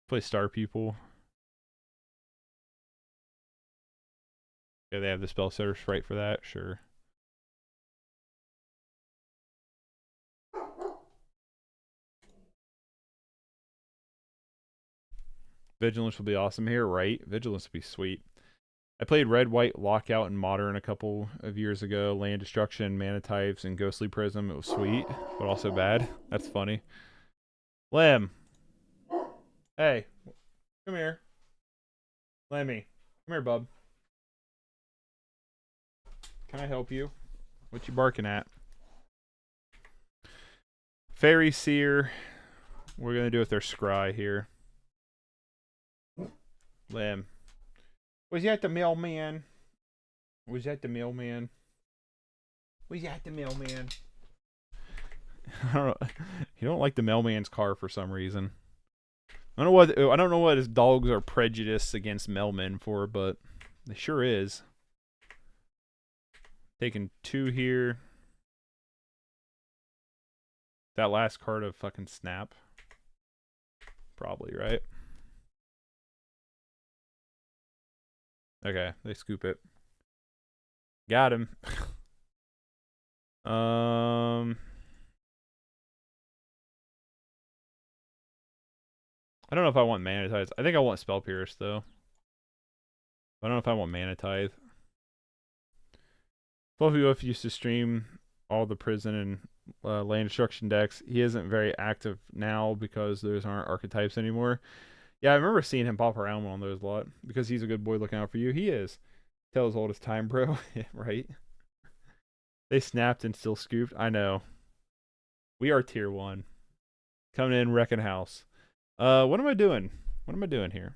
Play Star Pupil. Yeah, they have the spell setter right for that, sure. Vigilance will be awesome here, right? Vigilance will be sweet. I played Red, White, Lockout, and Modern a couple of years ago. Land Destruction, Mana Types, and Ghostly Prism. It was sweet, but also bad. That's funny. Lem. Hey. Come here. Lemmy. Come here, bub. Can I help you? What you barking at? Fairy Seer. We're going to do with their Scry here. Lem. Was that the mailman? Was that the mailman? Was that the mailman? I don't know. You don't like the mailman's car for some reason. I don't know what his dogs are prejudiced against mailmen for, but they sure is. Taking 2 here. That last card of fucking snap. Probably, right? Okay, they scoop it. Got him. I don't know if I want Mana Tithe. I think I want Spell Pierce, though. I don't know if I want Mana Tithe. Fluffy used to stream all the prison and land destruction decks. He isn't very active now because those aren't archetypes anymore. Yeah, I remember seeing him pop around on those a lot because he's a good boy looking out for you. He is. Tell as old as time, bro. Right? They snapped and still scooped. I know. We are tier 1. Coming in, wrecking house. What am I doing? What am I doing here?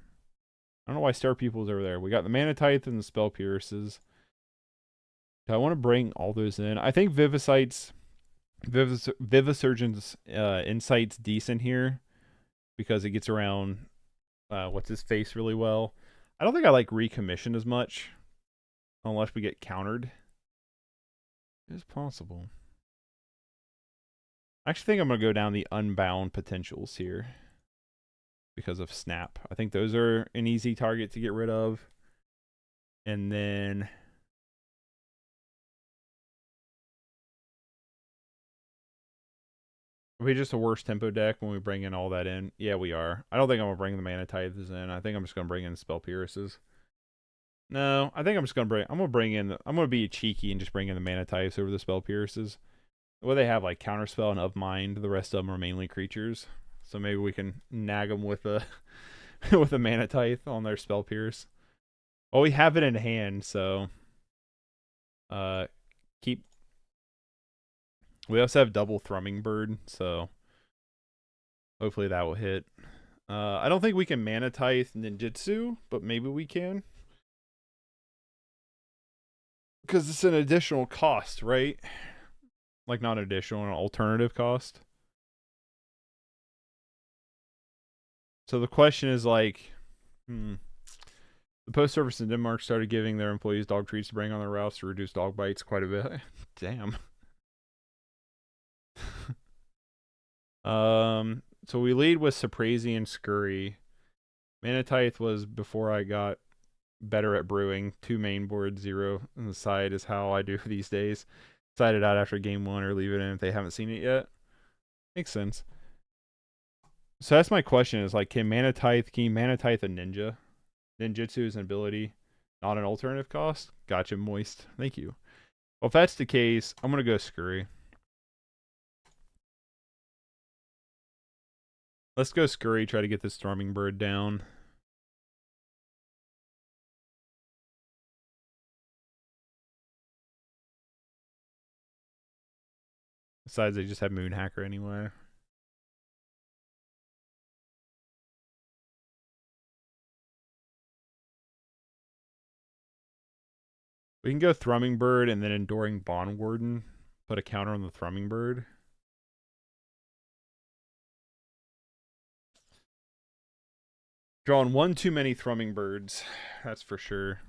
I don't know why Star Pupil's over there. We got the Mana Tithe and the Spell Pierces. Do I want to bring all those in? I think Vivisurgent's Insight's decent here because it gets around what's his face really well. I don't think I like Recommission as much unless we get countered. It is possible. I actually think I'm going to go down the Unbound potentials here because of Snap. I think those are an easy target to get rid of. And then are we just a worse tempo deck when we bring in all that in? Yeah, we are. I don't think I'm going to bring the Mana Tithes in. I think I'm just going to bring in Spell Pierces. No, I think I'm just going to I'm going to be cheeky and just bring in the Mana Tithes over the Spell Pierces. Well, they have like Counterspell and Of Mind. The rest of them are mainly creatures. So maybe we can nag them with a with a Mana Tithe on their Spell Pierce. Well, we have it in hand, so keep. We also have double Thrumming Bird, so hopefully that will hit. I don't think we can Mana Tithe Ninjutsu, but maybe we can. Because it's an additional cost, right? Like not additional, an alternative cost. So the question is like, the post service in Denmark started giving their employees dog treats to bring on their routes to reduce dog bites quite a bit. Damn. So we lead with Saprazi and Scurry. Manatithe was before I got better at brewing. 2 main board, 0 on the side is how I do these days. Side it out after game 1 or leave it in if they haven't seen it yet. Makes sense. So that's my question is like, can you Manatithe a ninja? Ninjutsu is an ability, not an alternative cost? Gotcha, Moist. Thank you. Well, if that's the case, I'm going to go Scurry. Let's go Scurry, try to get this Storming Bird down. Besides, they just have Moonhacker anyway. We can go Thrumming Bird and then Enduring Bond Warden. Put a counter on the Thrumming Bird. Drawing 1 too many Thrumming Birds. That's for sure.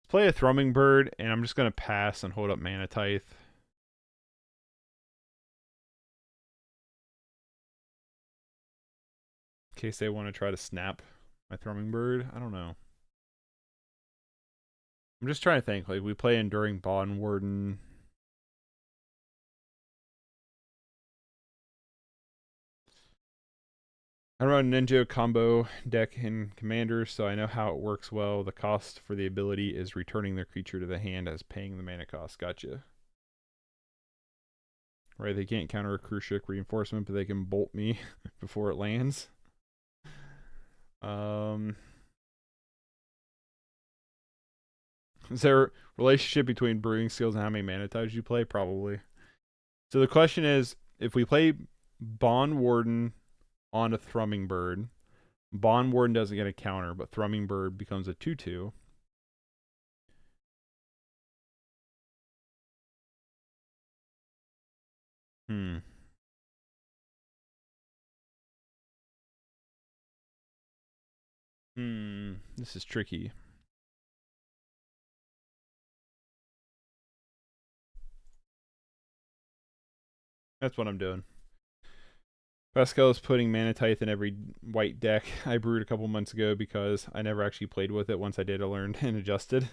Play a Thrumming Bird, and I'm just going to pass and hold up Manatithe. In case they want to try to snap my Thrumming Bird. I don't know. I'm just trying to think. Like, we play Enduring Bond Warden. I run Ninja combo deck in Commander, so I know how it works well. The cost for the ability is returning their creature to the hand as paying the mana cost. Gotcha. Right, they can't counter a Krushik reinforcement, but they can bolt me before it lands. Is there a relationship between brewing skills and how many mana types you play? Probably. So the question is, if we play Bond Warden on a Thrumming Bird, Bond Warden doesn't get a counter, but Thrumming Bird becomes a 2/2. This is tricky. That's what I'm doing. Pascal is putting Manatithe in every white deck I brewed a couple months ago because I never actually played with it. Once I did, I learned and adjusted.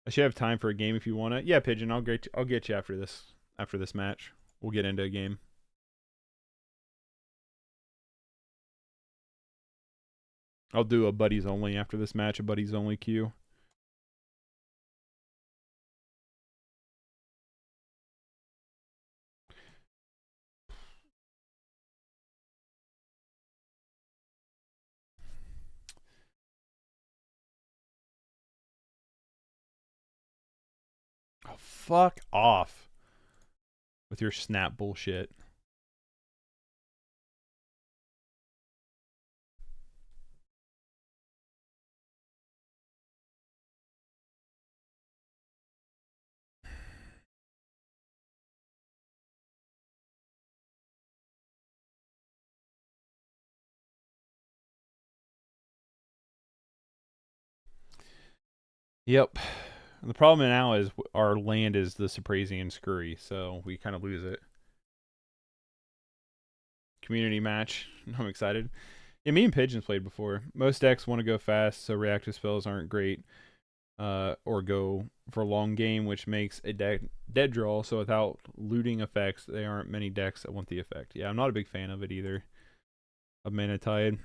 I should have time for a game if you want it. Yeah, Pigeon, I'll get you after this match. We'll get into a game. I'll do a buddies only after this match, a buddies only queue. Oh, fuck off with your snap bullshit. Yep. The problem now is our land is the Saprazi and Scurry, so we kind of lose it. Community match. I'm excited. Yeah, me and Pigeons played before. Most decks want to go fast, so reactive spells aren't great. Or go for a long game, which makes a dead draw, so without looting effects, there aren't many decks that want the effect. Yeah, I'm not a big fan of it either. Of Manatithe.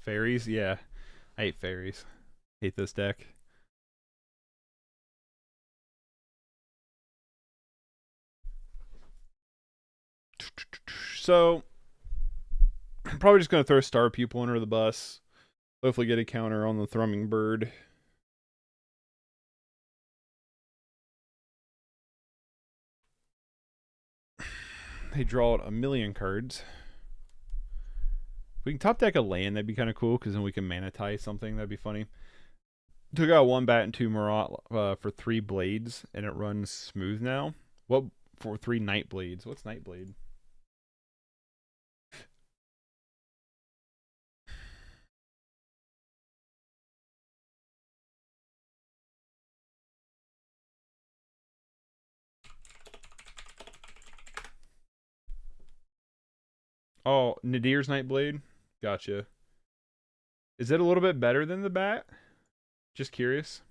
Fairies? Yeah. I hate fairies. Hate this deck. So, I'm probably just going to throw Star Pupil under the bus. Hopefully get a counter on the Thrumming Bird. They draw out a million cards. If we can top deck a land, that'd be kind of cool, because then we can Manitize something. That'd be funny. Took out 1 bat and 2 Marat for 3 blades, and it runs smooth now. What for 3 Night Blades? What's Night Blade? Oh, Nadir's Night Blade? Gotcha. Is it a little bit better than the bat? Just curious.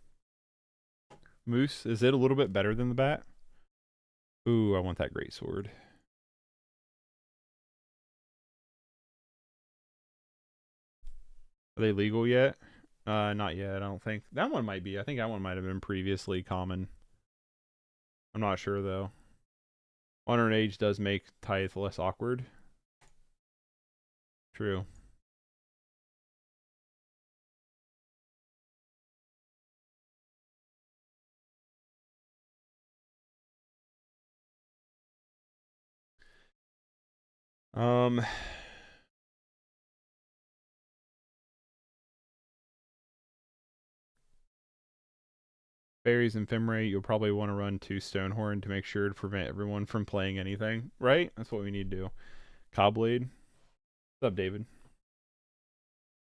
Moose, is it a little bit better than the bat? Ooh, I want that great sword. Are they legal yet? Not yet, I don't think. That one might be. I think that one might have been previously common. I'm not sure, though. Modern Age does make Tithe less awkward. True. Fairies and Ephemerate, you'll probably want to run 2 Stonehorn to make sure to prevent everyone from playing anything, right? That's what we need to do. Cobblade. What's up, David?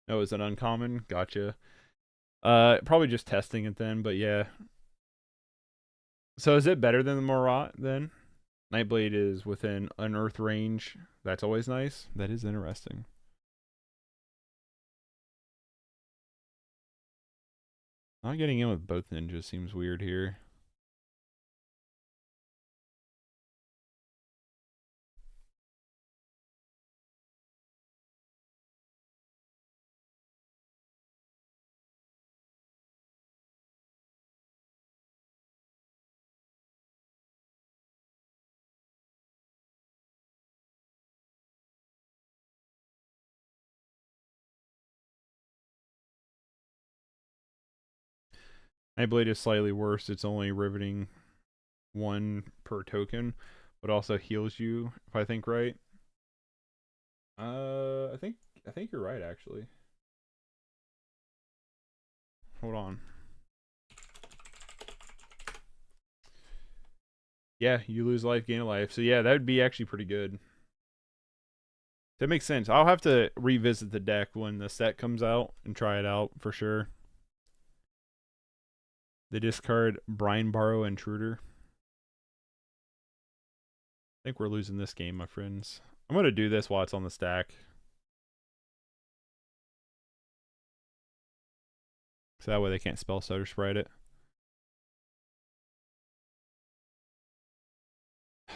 No, is it uncommon? Gotcha. Probably just testing it then, but yeah. So is it better than the Marat then? Nightblade is within unearth range. That's always nice. That is interesting. Not getting in with both ninjas seems weird here. Nightblade is slightly worse. It's only riveting 1 per token, but also heals you, if I think right. I think you're right, actually. Hold on. Yeah, you lose life, gain a life. So yeah, that would be actually pretty good. That makes sense. I'll have to revisit the deck when the set comes out and try it out for sure. They discard Brian Barrow Intruder. I think we're losing this game, my friends. I'm going to do this while it's on the stack. So that way they can't spell Stutter Sprite it. I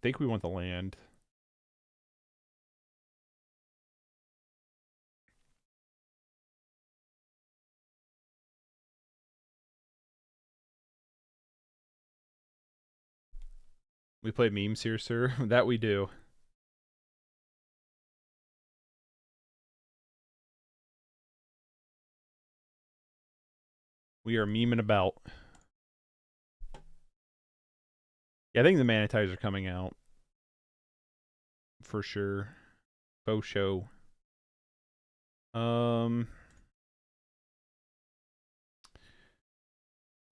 think we want the land. We play memes here, sir. That we do. We are memeing about. Yeah, I think the Manitize are coming out. For sure. Faux show.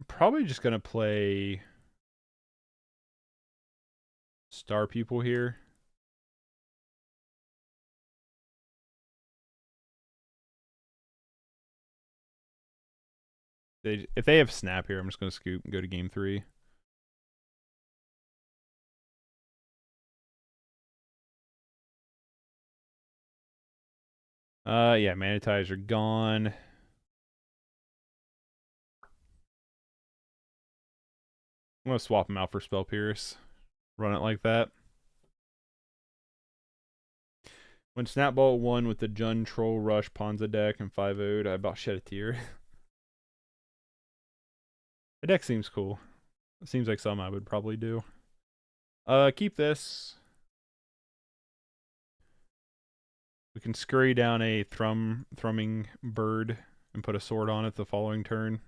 Probably just gonna play Star Pupil here. If they have Snap here, I'm just gonna scoop and go to game 3. Yeah, Manitize are gone. I'm gonna swap them out for Spell Pierce. Run it like that. When Snapball won with the Jun Troll Rush Ponza deck and 5-0'd, I about shed a tear. The deck seems cool. It seems like something I would probably do. Keep this. We can scurry down a thrumming bird and put a sword on it the following turn.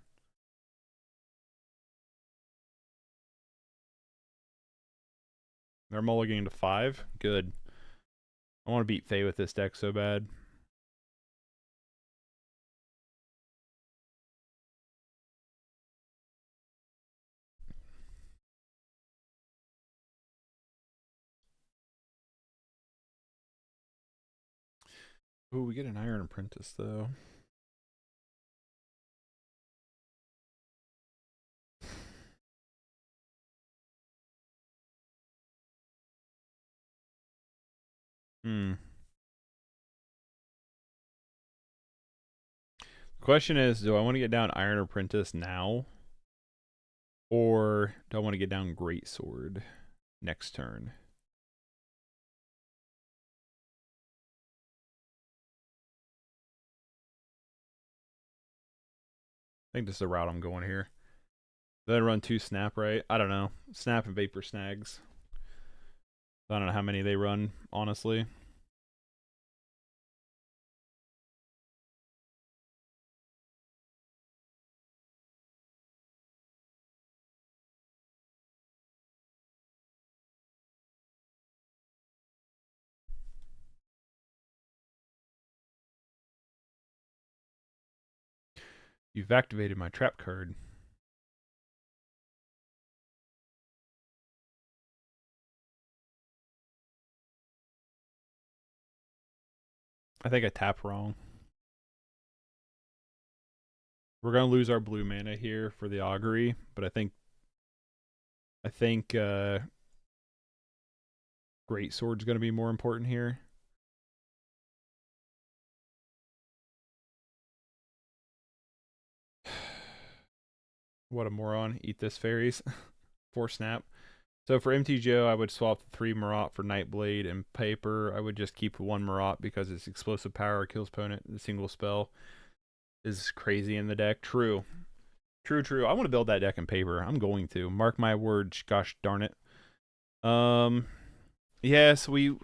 They're mulliganing to 5. Good. I want to beat Faye with this deck so bad. Ooh, we get an Iron Apprentice though. Question is, do I want to get down Iron Apprentice now? Or do I want to get down Greatsword next turn? I think this is the route I'm going here. Then run 2 Snap, right? I don't know. Snap and Vapor Snags. I don't know how many they run, honestly. You've activated my trap card. I think I tap wrong. We're gonna lose our blue mana here for the Augury, but I think Greatsword's gonna be more important here. What a moron. Eat this, Fairies. 4 Snap. So for mtgo, I would swap the 3 Marat for Nightblade and Paper. I would just keep 1 Marat because its explosive power kills opponent. The single spell is crazy in the deck. True. True. I want to build that deck in Paper. I'm going to. Mark my words. Gosh darn it. Yes, we...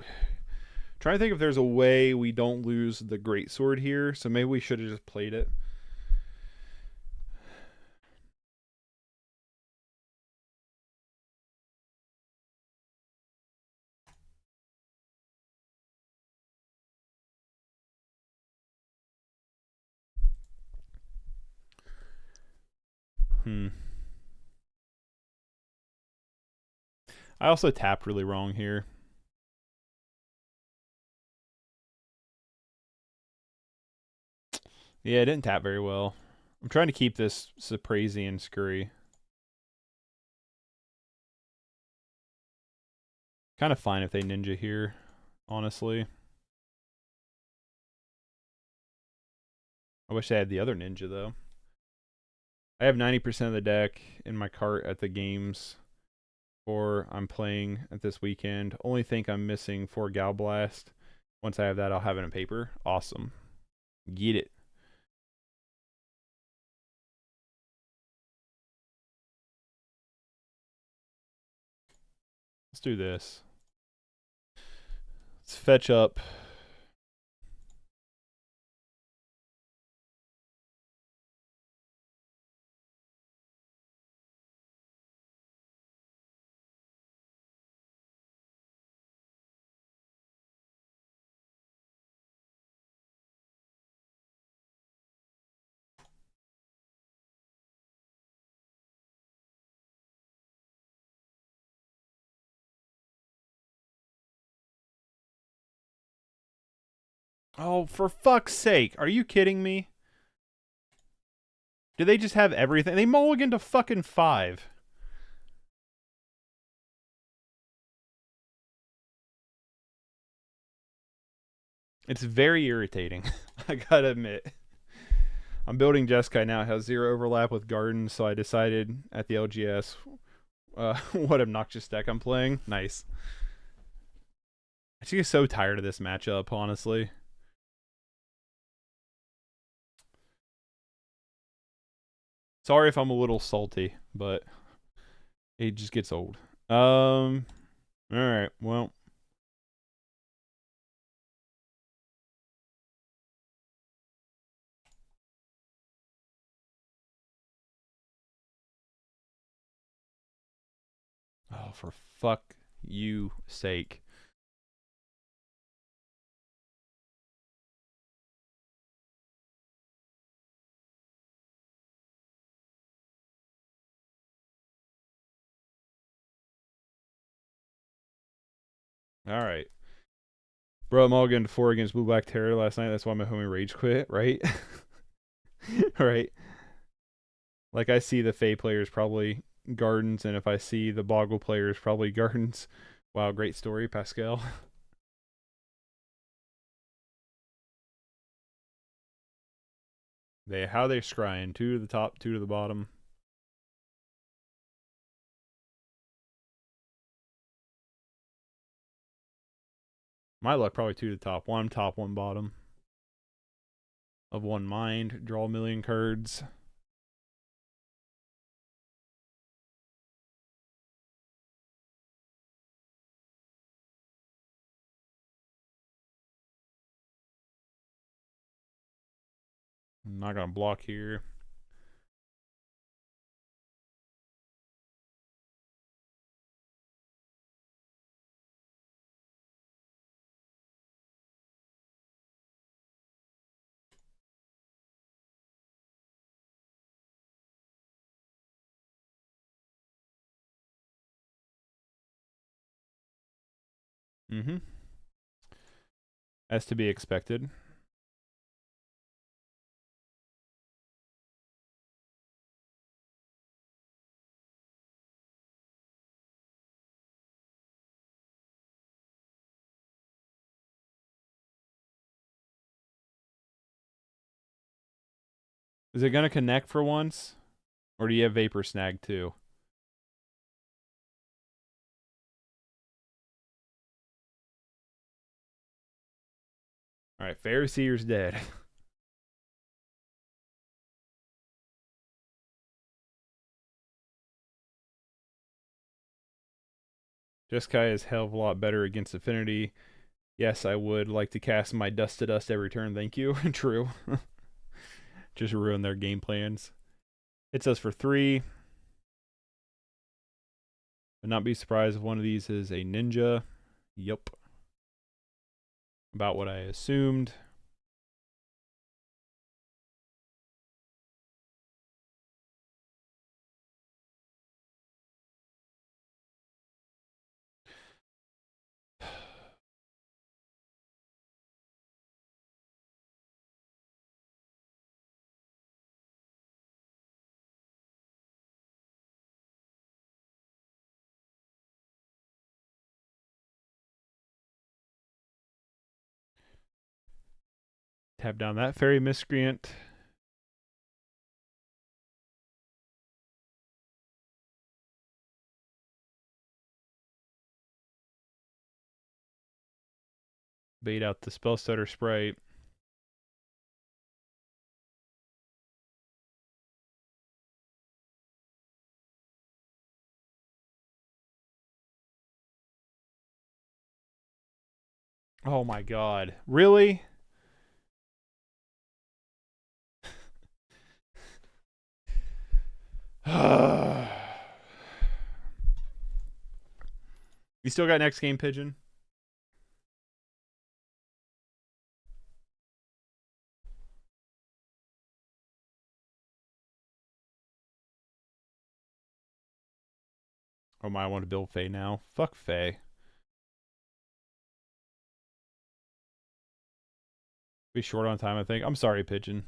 Trying to think if there's a way we don't lose the Greatsword here. So maybe we should have just played it. I also tapped really wrong here. Yeah, I didn't tap very well. I'm trying to keep this Saprazian Scurry. Kind of fine if they ninja here, honestly. I wish I had the other ninja, though. I have 90% of the deck in my cart at the games I'm playing at this weekend. Only think I'm missing 4 Galblast. Once I have that, I'll have it in Paper. Awesome. Get it. Let's do this. Let's fetch up. Oh, for fuck's sake. Are you kidding me? Do they just have everything? They mulligan to fucking 5. It's very irritating. I gotta admit. I'm building Jeskai now. It has 0 overlap with Gardens, so I decided at the LGS what obnoxious deck I'm playing. Nice. I just get so tired of this matchup, honestly. Sorry if I'm a little salty, but it just gets old. Alright, well. Oh, for fuck you sake. Alright. Bro, I'm all getting 4 against Blue Black Terror last night. That's why my homie rage quit, right? Right. Like, I see the Fae players probably Gardens, and if I see the Boggle players probably Gardens. Wow, great story, Pascal. How they scrying? 2 to the top, 2 to the bottom. My luck, probably 2 to the top. 1 top, 1 bottom. Of 1 mind. Draw a million cards. I'm not gonna block here. Mm-hmm. As to be expected. Is it gonna connect for once? Or do you have Vapor Snag too? Alright, Phariseer's dead. Jeskai is a hell of a lot better against Affinity. Yes, I would like to cast my Dust to Dust every turn, thank you. True. Just ruin their game plans. Hits us for 3. Would not be surprised if one of these is a ninja. Yup. About what I assumed. Tap down that Fairy Miscreant. Bait out the Spell Stutter Sprite. Oh my god. Really? You still got next game, Pigeon? Oh my, I want to build Fae now. Fuck Fae. Be short on time, I think. I'm sorry, Pigeon.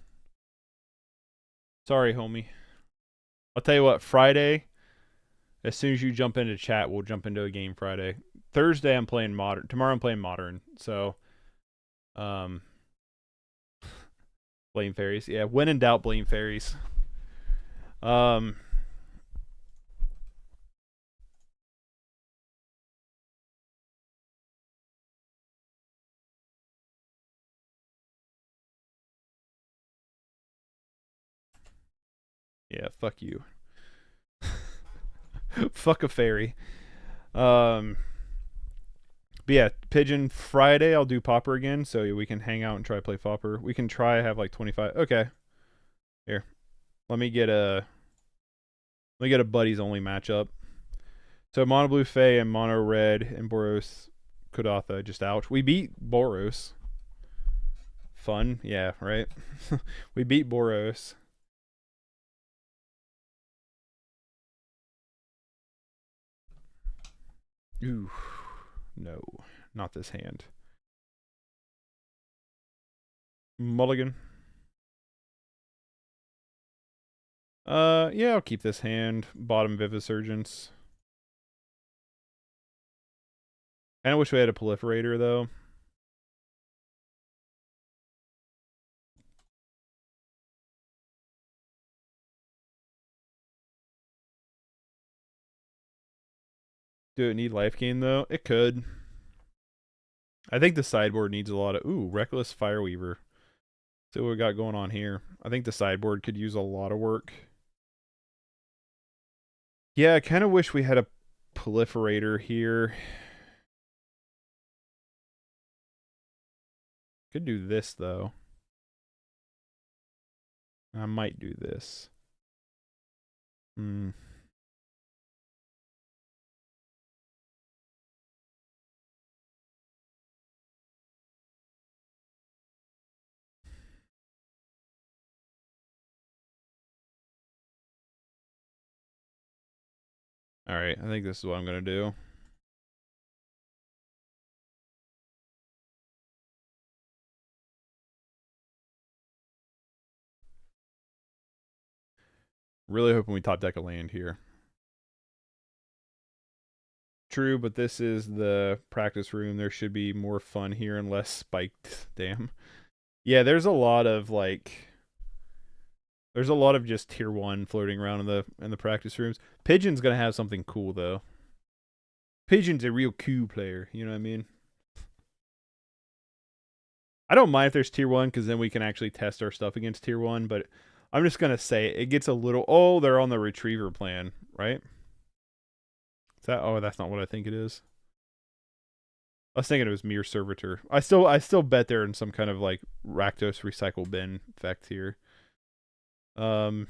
Sorry, homie. I'll tell you what, Friday, as soon as you jump into chat, we'll jump into a game Friday. Thursday, I'm playing Modern. Tomorrow, I'm playing Modern. So, blame Fairies. Yeah, when in doubt, blame Fairies. Yeah, fuck you. Fuck a fairy. But yeah, Pigeon Friday I'll do Pauper again, so we can hang out and try to play Pauper. We can try have like 25. Okay. Here. Let me get a buddies only matchup. So Mono Blue Fae and Mono Red and Boros Kodatha just ouch. We beat Boros. Fun, yeah, right? We beat Boros. Ooh, no, not this hand. Mulligan. Yeah, I'll keep this hand. Bottom Vivisurgence. I wish we had a Proliferator, though. Do it need life gain, though? It could. I think the sideboard needs a lot of... Ooh, Reckless Fireweaver. See what we got going on here. I think the sideboard could use a lot of work. Yeah, I kind of wish we had a Proliferator here. Could do this, though. I might do this. Alright, I think this is what I'm going to do. Really hoping we top deck a land here. True, but this is the practice room. There should be more fun here and less spiked. Damn. Yeah, there's a lot of like... There's a lot of just tier 1 floating around in the practice rooms. Pigeon's gonna have something cool though. Pigeon's a real cool player, you know what I mean? I don't mind if there's tier 1 because then we can actually test our stuff against tier 1, but I'm just gonna say it gets a little... Oh, they're on the retriever plan, right? Is that... Oh, that's not what I think it is. I was thinking it was Mere Servitor. I still bet they're in some kind of like Rakdos recycle bin effect here. Land.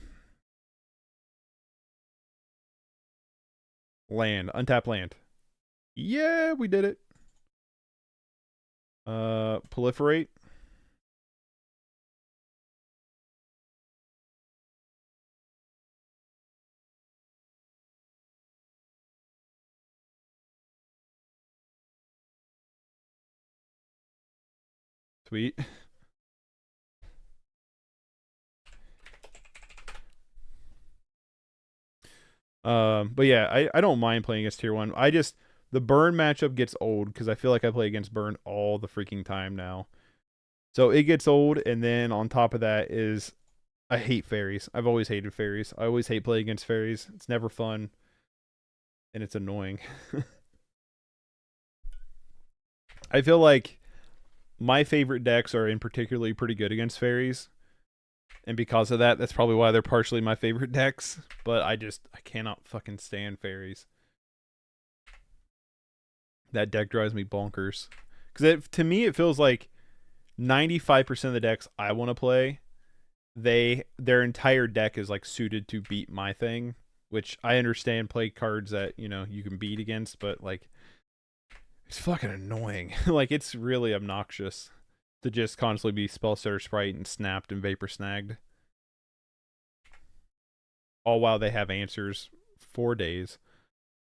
Untap land. Yeah, we did it. Proliferate. Sweet. But yeah, I don't mind playing against tier 1. I just... The burn matchup gets old because I feel like I play against burn all the freaking time now. So it gets old, and then on top of that is... I hate fairies. I've always hated fairies. I always hate playing against fairies. It's never fun. And it's annoying. I feel like my favorite decks are in particularly pretty good against fairies. And because of that, that's probably why they're partially my favorite decks. But I cannot fucking stand fairies. That deck drives me bonkers. Because to me, it feels like 95% of the decks I want to play, their entire deck is like suited to beat my thing. Which I understand play cards that, you know, you can beat against, but like, it's fucking annoying. Like, it's really obnoxious to just constantly be Spellstutter Sprite and snapped and Vapor Snagged. All while they have answers for days.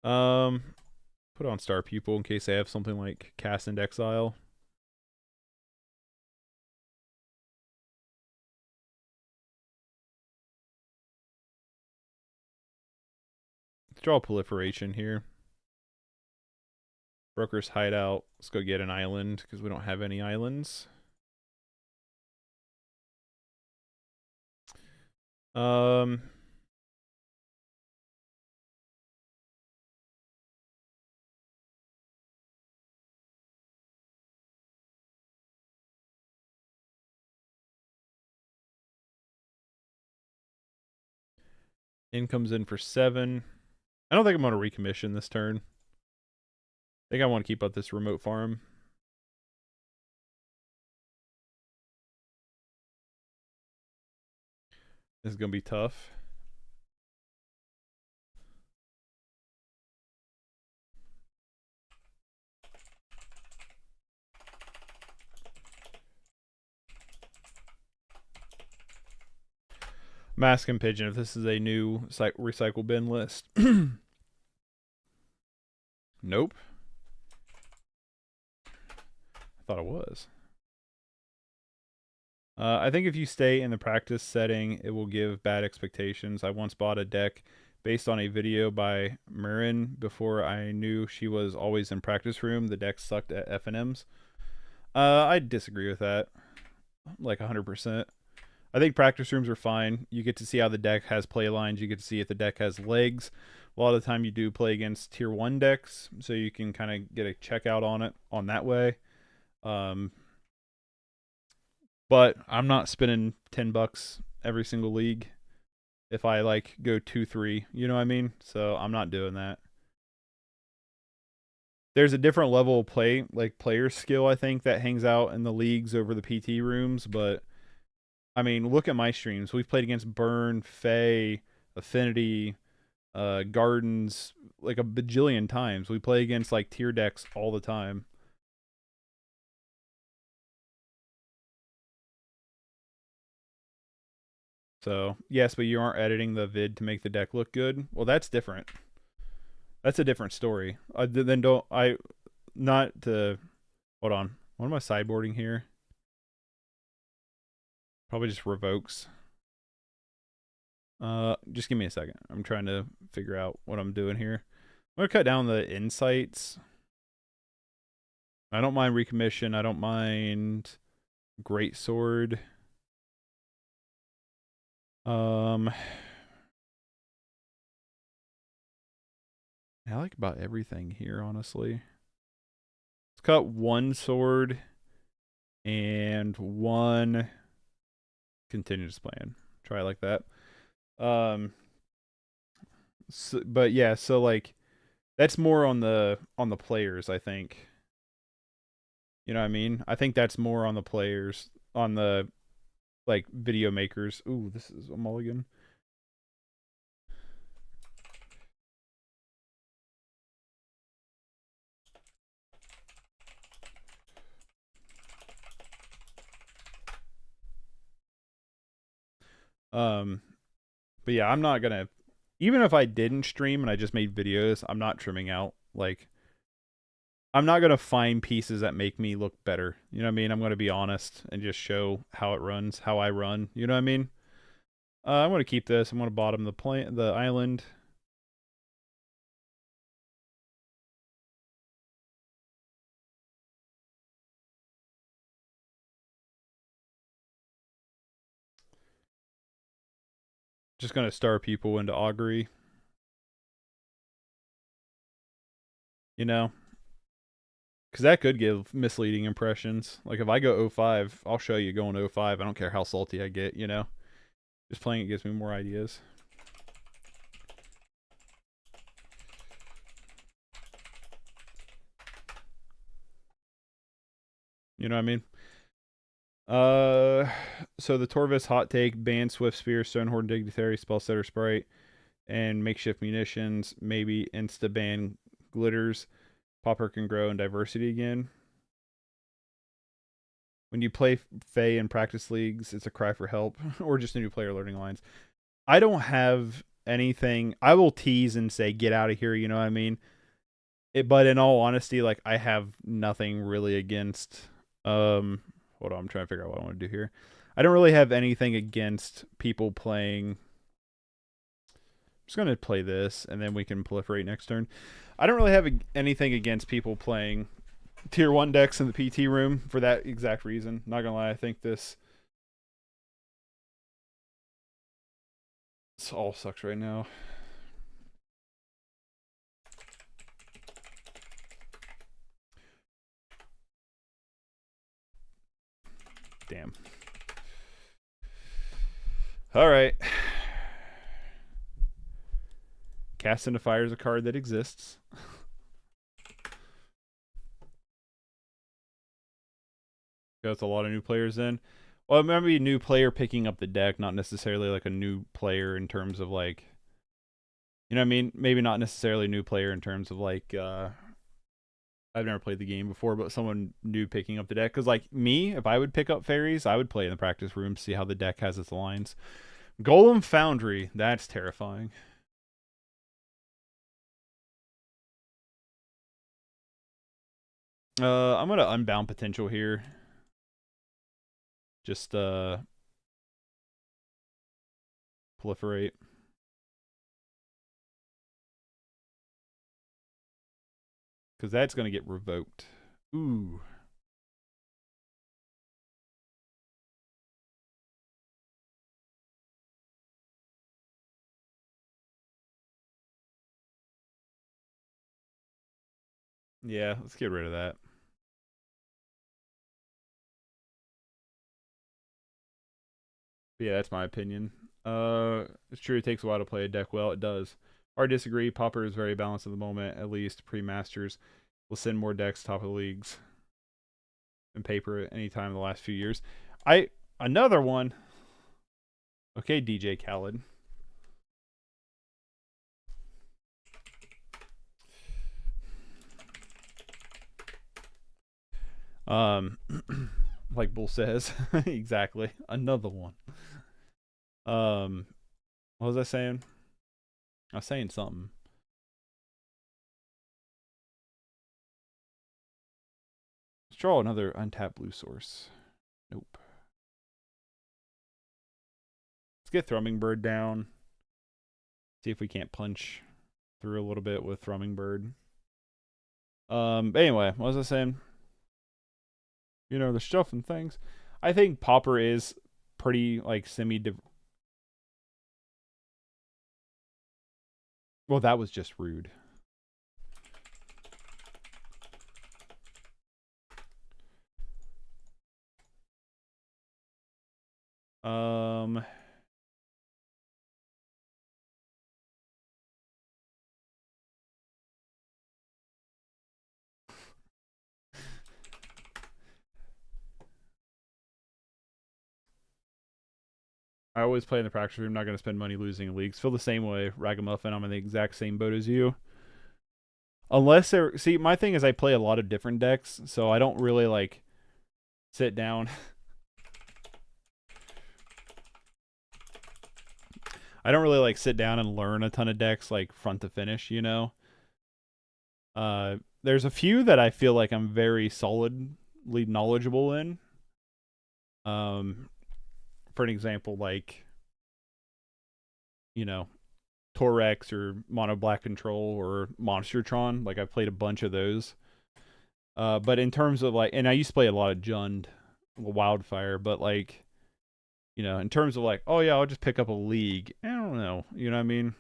Put on Star Pupil in case they have something like Cast and Exile. Let's draw Proliferation here. Broker's Hideout. Let's go get an island because we don't have any islands. In comes in for 7. I don't think I'm going to recommission this turn. I think I want to keep up this remote farm. This is going to be tough. Mask and Pigeon, if this is a new recycle bin list. Nope. I thought it was. I think if you stay in the practice setting, it will give bad expectations. I once bought a deck based on a video by Marin before I knew she was always in practice room. The deck sucked at FNMs. I disagree with that. Like 100%. I think practice rooms are fine. You get to see how the deck has play lines. You get to see if the deck has legs. A lot of the time you do play against tier 1 decks, so you can kind of get a checkout on it on that way. But I'm not spending $10 every single league if I like go 2-3, you know what I mean? So I'm not doing that. There's a different level of play, like player skill, I think, that hangs out in the leagues over the PT rooms, but I mean, look at my streams. We've played against Burn, Fae, Affinity, Gardens, like a bajillion times. We play against like tier decks all the time. So, yes, but you aren't editing the vid to make the deck look good. Well, that's different. That's a different story. Then don't, not to, hold on. What am I sideboarding here? Probably just revokes. Just give me a second. I'm trying to figure out what I'm doing here. I'm going to cut down the insights. I don't mind recommission. I don't mind greatsword. I like about everything here, honestly. Let's cut 1 sword and 1 continuous plan. Try like that. So, but yeah, so like that's more on the players, I think. You know what I mean? I think that's more on the players, on the like video makers. Ooh, this is a mulligan. But yeah, I'm not gonna, even if I didn't stream and I just made videos, I'm not trimming out. Like, I'm not gonna find pieces that make me look better. You know what I mean? I'm gonna be honest and just show how it runs, how I run. You know what I mean? I'm gonna keep this. I'm gonna bottom the island. Just gonna star people into augury. You know? Because that could give misleading impressions. Like if I go 05, I'll show you going 05. I don't care how salty I get, you know? Just playing it gives me more ideas. You know what I mean? So the Torvis hot take: ban Swift Spear, Stonehorn Dignitary, Spellsetter Sprite, and makeshift munitions. Maybe insta ban glitters. Pauper can grow in diversity again. When you play Fae in practice leagues, it's a cry for help, or just a new player learning lines. I don't have anything. I will tease and say, get out of here, you know what I mean? But in all honesty, like, I have nothing really against, hold on, I'm trying to figure out what I want to do here. I don't really have anything against people playing. I'm just going to play this, and then we can proliferate next turn. I don't really have anything against people playing tier 1 decks in the PT room for that exact reason. Not gonna lie, I think this all sucks right now. Damn. All right. Cast into Fire is a card that exists. Got a lot of new players in. Well, maybe new player picking up the deck, not necessarily like a new player in terms of like, you know what I mean? Maybe not necessarily a new player in terms of like, I've never played the game before, but someone new picking up the deck. Because like me, if I would pick up Fairies, I would play in the practice room, see how the deck has its lines. Golem Foundry, that's terrifying. I'm gonna unbound potential here. Just proliferate. Because that's gonna get revoked. Ooh. Yeah, let's get rid of that. But yeah, that's my opinion. It's true it takes a while to play a deck well. It does. I disagree. Pauper is very balanced at the moment, at least pre-masters. We'll send more decks top of the leagues and paper at any time in the last few years. Another one. Okay, DJ Khaled. Like Bull says. Exactly. Another one. What was I saying? I was saying something. Let's draw another untapped blue source. Nope. Let's get Thrumming Bird down. See if we can't punch through a little bit with Thrumming Bird. Anyway, what was I saying? You know, the stuff and things. I think Pauper is pretty, like, well, that was just rude. I always play in the practice room. I'm not going to spend money losing leagues. Feel the same way, Ragamuffin. I'm in the exact same boat as you. Unless there... See, my thing is I play a lot of different decks, so I don't really, like, sit down. I don't really, like, sit down and learn a ton of decks, like, front to finish, you know? There's a few that I feel like I'm very solidly knowledgeable in. For an example, like, you know, Torex or Mono Black Control or Monstertron. Like, I've played a bunch of those. But in terms of, like, and I used to play a lot of Jund, Wildfire, but, like, you know, in terms of, like, oh, yeah, I'll just pick up a league. I don't know. You know what I mean?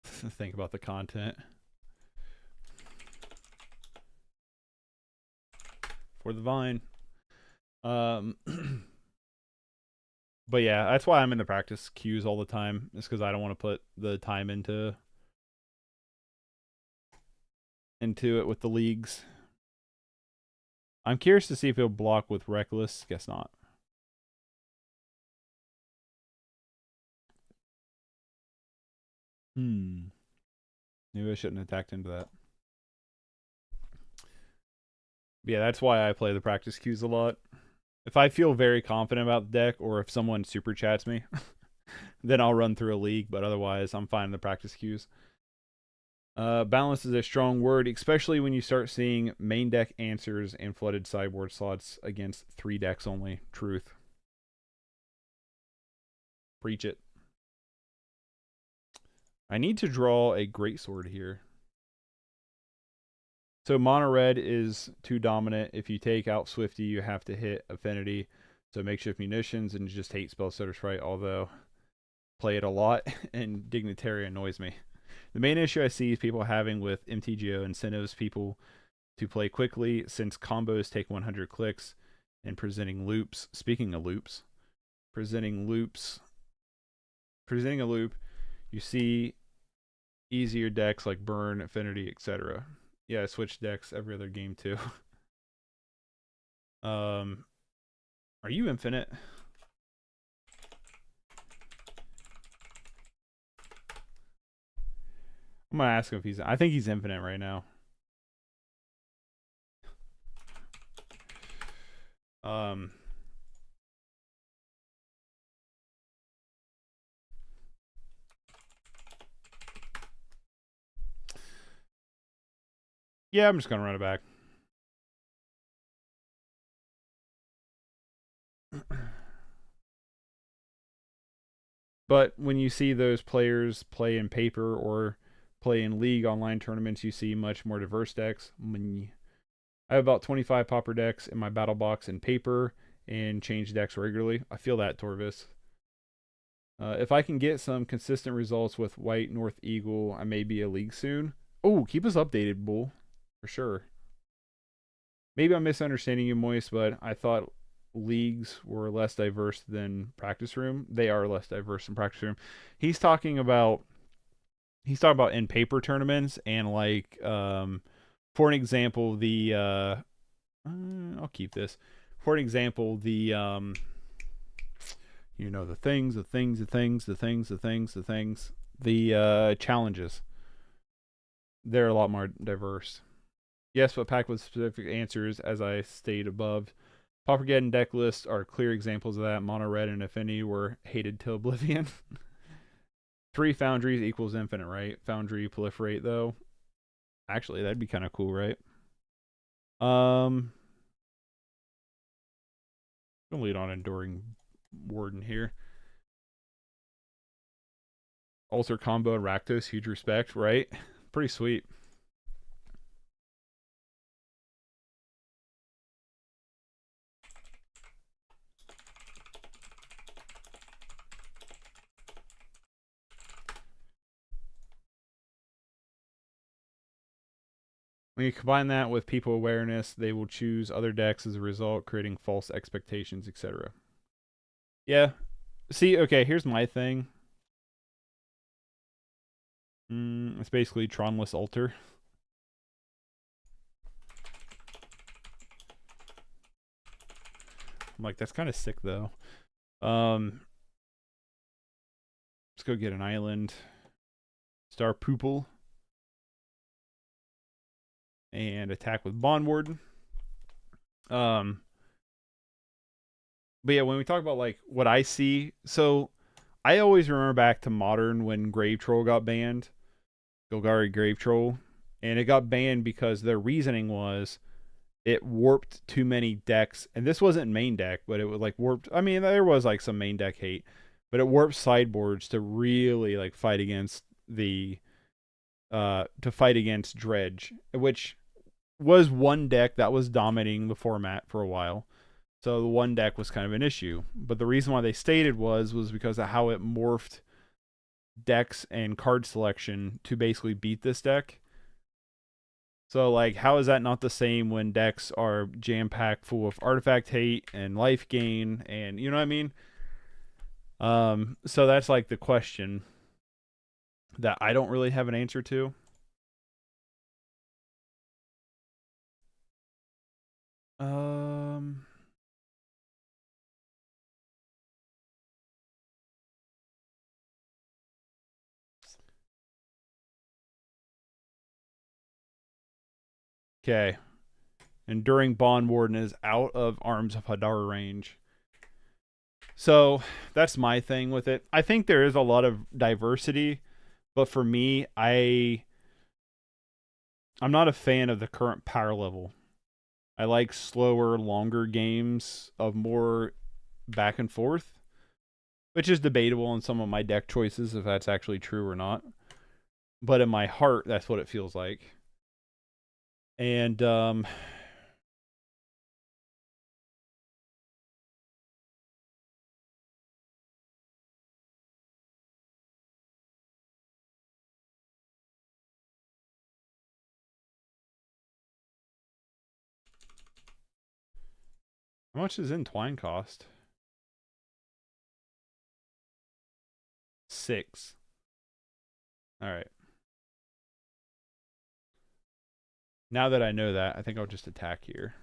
Think about the content. For the Vine. But yeah, that's why I'm in the practice queues all the time. It's because I don't want to put the time into it with the leagues. I'm curious to see if it'll block with Reckless. Guess not. Maybe I shouldn't have attacked into that. But yeah, that's why I play the practice queues a lot. If I feel very confident about the deck, or if someone super chats me, then I'll run through a league, but otherwise I'm fine in the practice queues. Balance is a strong word, especially when you start seeing main deck answers and flooded sideboard slots against 3 decks only. Truth. Preach it. I need to draw a greatsword here. So mono red is too dominant. If you take out Swifty, you have to hit Affinity. So makeshift munitions and just hate Spell Setter's Right, although play it a lot, and Dignitary annoys me. The main issue I see is people having with mtgo incentives people to play quickly, since combos take 100 clicks. and presenting loops. Speaking of loops, presenting a loop, you see easier decks like Burn, Affinity, etc. Yeah, I switch decks every other game too. Are you infinite? I'm gonna ask him if he's. I think he's infinite right now. Yeah, I'm just gonna run it back. But when you see those players play in paper or play in league online tournaments, you see much more diverse decks. I have about 25 pauper decks in my battle box in paper and change decks regularly. I feel that, Torvis. If I can get some consistent results with White North Eagle, I may be a league soon. Oh, keep us updated, Bull. For sure. Maybe I'm misunderstanding you, Moist, but I thought leagues were less diverse than practice room. They are less diverse than practice room. He's talking about in paper tournaments and like for an example the I'll keep this. For an example, the challenges. They're a lot more diverse. Yes, but packed with specific answers, as I stated above. Paupergeddon deck lists are clear examples of that. Mono red and Affinity were hated to oblivion. 3 foundries equals infinite, right? Foundry proliferate, though. Actually, that'd be kind of cool, right? I'm gonna lead on Enduring Warden here. Alter combo and Rakdos, huge respect, right? Pretty sweet. When you combine that with people awareness, they will choose other decks as a result, creating false expectations, etc. Yeah. See, okay, here's my thing. It's basically Tronless Alter. I'm like, that's kind of sick, though. Let's go get an island. Star Poople. And attack with Bond Warden. But yeah, when we talk about like what I see, so I always remember back to Modern when Grave Troll got banned, Golgari Grave Troll, and it got banned because their reasoning was it warped too many decks, and this wasn't main deck, but it was like warped. I mean, there was like some main deck hate, but it warped sideboards to really like fight against Dredge, which was one deck that was dominating the format for a while. So the one deck was kind of an issue. But the reason why they stated was because of how it morphed decks and card selection to basically beat this deck. So like, how is that not the same when decks are jam-packed full of artifact hate and life gain and you know what I mean? So that's like the question that I don't really have an answer to. Okay. Enduring Bond Warden is out of Arms of Hadar range. So that's my thing with it. I think there is a lot of diversity, but for me, I'm not a fan of the current power level. I like slower, longer games of more back and forth, which is debatable in some of my deck choices if that's actually true or not. But in my heart, that's what it feels like. And How much does Entwine cost? 6. Alright. Now that I know that, I think I'll just attack here.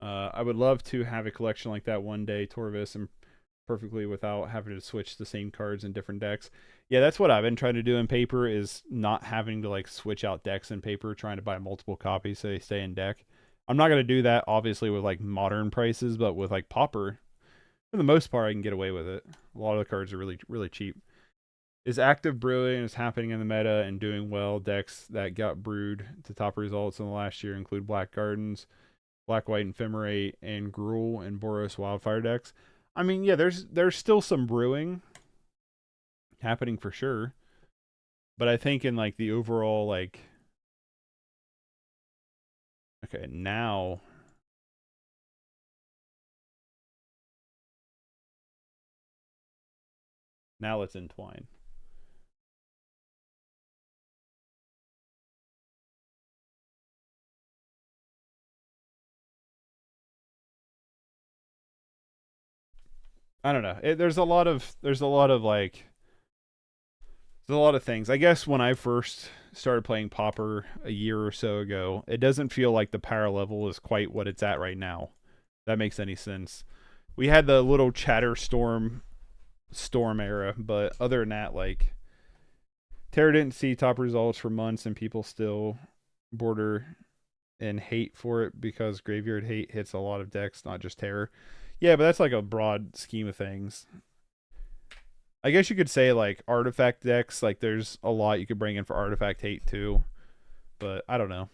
I would love to have a collection like that one day, Torvis, and perfectly without having to switch the same cards in different decks. Yeah, that's what I've been trying to do in Paper, is not having to like switch out decks in Paper, trying to buy multiple copies so they stay in deck. I'm not going to do that, obviously, with like modern prices, but with like Pauper, for the most part, I can get away with it. A lot of the cards are really, really cheap. Is active brewing is happening in the meta and doing well. Decks that got brewed to top results in the last year include Black Gardens, Black White Ephemerate, and Gruul and Boros Wildfire decks. I mean, yeah, there's still some brewing happening for sure. But I think in like the overall like, okay, now let's Entwine. I don't know. There's a lot of things. I guess when I first started playing Pauper a year or so ago, it doesn't feel like the power level is quite what it's at right now. If that makes any sense. We had the little chatter storm era, but other than that, like, Terra didn't see top results for months, and people still border in hate for it because graveyard hate hits a lot of decks, not just Terror. Yeah, but that's like a broad scheme of things. I guess you could say like artifact decks, like there's a lot you could bring in for artifact hate too, but I don't know.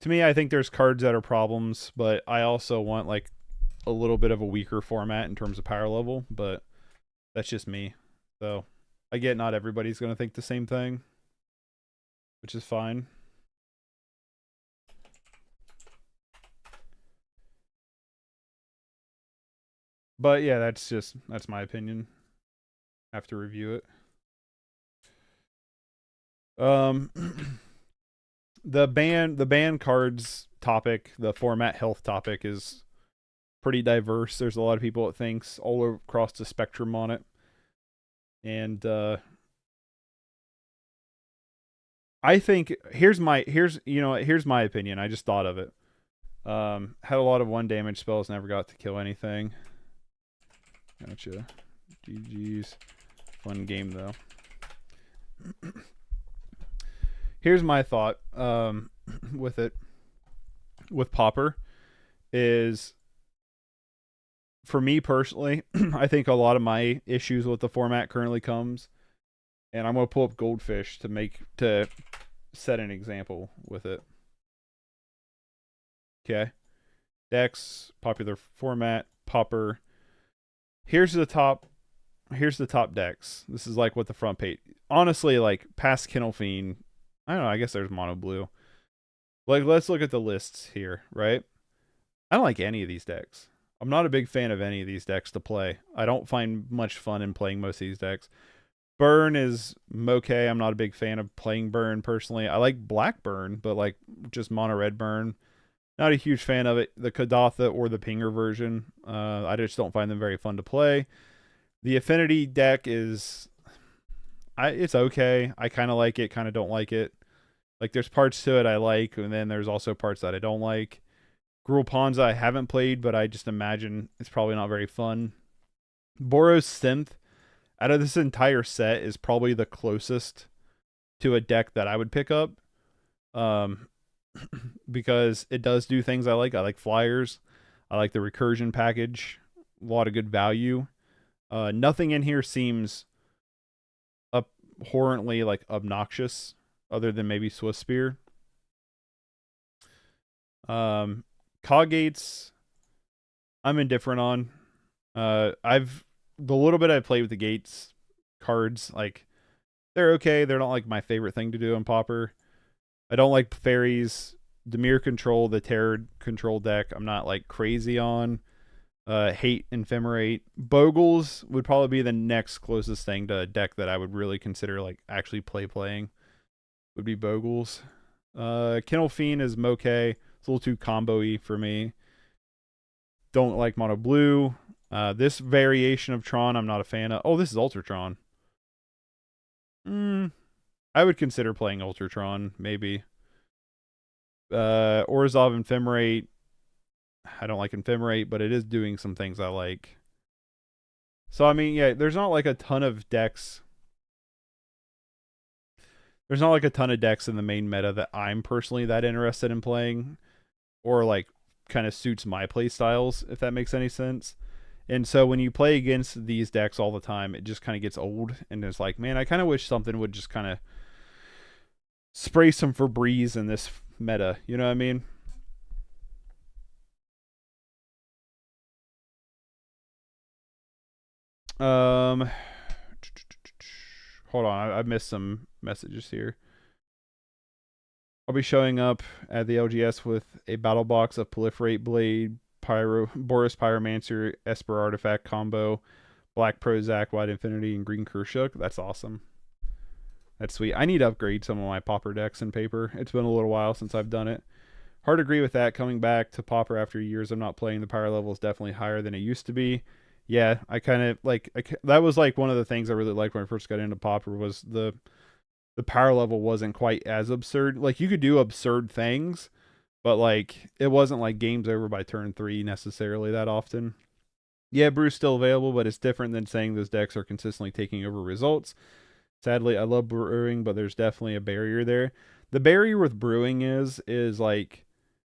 To me, I think there's cards that are problems, but I also want like a little bit of a weaker format in terms of power level, but that's just me. So I get not everybody's going to think the same thing, which is fine. But yeah, that's my opinion. Have to review it. The ban cards topic, the format health topic is pretty diverse. There's a lot of people that thinks all across the spectrum on it. And I think here's my opinion. I just thought of it. Had a lot of 1 damage spells, never got to kill anything. Gotcha. GG's. Fun game, though. Here's my thought with it. With Pauper. Is, for me personally, I think a lot of my issues with the format currently comes, and I'm going to pull up Goldfish to set an example with it. Okay. Decks, popular format, Pauper. Here's the top decks. This is like what the front page. Honestly, like past Kennel Fiend, I don't know, I guess there's Mono Blue. Like, let's look at the lists here, right? I don't like any of these decks. I'm not a big fan of any of these decks to play. I don't find much fun in playing most of these decks. Burn is okay. I'm not a big fan of playing Burn personally. I like Black Burn, but like just mono red Burn. Not a huge fan of it. The Kadatha or the Pinger version. I just don't find them very fun to play. The Affinity deck is... it's okay. I kind of like it, kind of don't like it. Like, there's parts to it I like, and then there's also parts that I don't like. Gruul Ponza I haven't played, but I just imagine it's probably not very fun. Boros Synth, out of this entire set, is probably the closest to a deck that I would pick up. Because it does do things I like. I like flyers. I like the recursion package. A lot of good value. Nothing in here seems abhorrently like obnoxious, other than maybe Swiss Spear. Coggates, I'm indifferent on. The little bit I played with the Gates cards, like, they're okay. They're not like my favorite thing to do in Pauper. I don't like Fairies. Dimir Control, the Terror Control deck, I'm not like crazy on. Hate, Ephemerate. Bogles would probably be the next closest thing to a deck that I would really consider like actually playing. Would be Bogles. Kennel Fiend is Moke. It's a little too combo-y for me. Don't like Mono Blue. This variation of Tron I'm not a fan of. Oh, this is Ultratron. I would consider playing Ultratron, maybe. Orzhov Ephemerate. I don't like Ephemerate, but it is doing some things I like. So, I mean, yeah, there's not like a ton of decks. There's not like a ton of decks in the main meta that I'm personally that interested in playing. Or like kind of suits my play styles, if that makes any sense. And so when you play against these decks all the time, it just kind of gets old. And it's like, man, I kind of wish something would just kind of spray some Febreze in this meta. You know what I mean? Hold on, I missed some messages here. I'll be showing up at the LGS with a battle box of Proliferate Blade, Boris Pyromancer, Esper Artifact combo, Black Prozac, White Infinity, and Green Kershuk. That's awesome. That's sweet. I need to upgrade some of my Pauper decks in Paper. It's been a little while since I've done it. Hard to agree with that. Coming back to Pauper after years of not playing, the power level is definitely higher than it used to be. Yeah, I kind of like that was like one of the things I really liked when I first got into Pauper was the power level wasn't quite as absurd. Like you could do absurd things, but like it wasn't like game's over by turn 3 necessarily that often. Yeah, Brew's still available, but it's different than saying those decks are consistently taking over results. Sadly, I love brewing, but there's definitely a barrier there. The barrier with brewing is like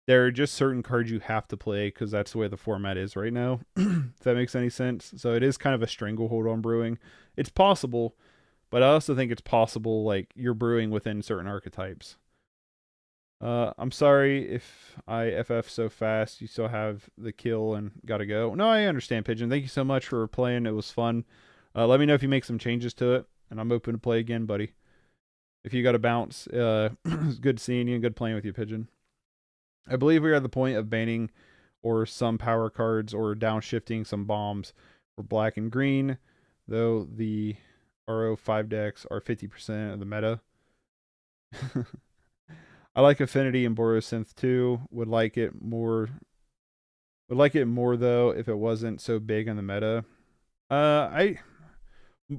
there are just certain cards you have to play because that's the way the format is right now. If that makes any sense. So it is kind of a stranglehold on brewing. It's possible, but I also think it's possible like you're brewing within certain archetypes. I'm sorry if I FF so fast. You still have the kill and gotta go. No, I understand, Pigeon. Thank you so much for playing. It was fun. Let me know if you make some changes to it, and I'm open to play again, buddy. If you got to bounce, it's good seeing you and good playing with you, Pigeon. I believe we are at the point of banning or some power cards or downshifting some bombs for black and green, though the RO5 decks are 50% of the meta. I like Affinity and Borosynth too. Would like it more though if it wasn't so big on the meta.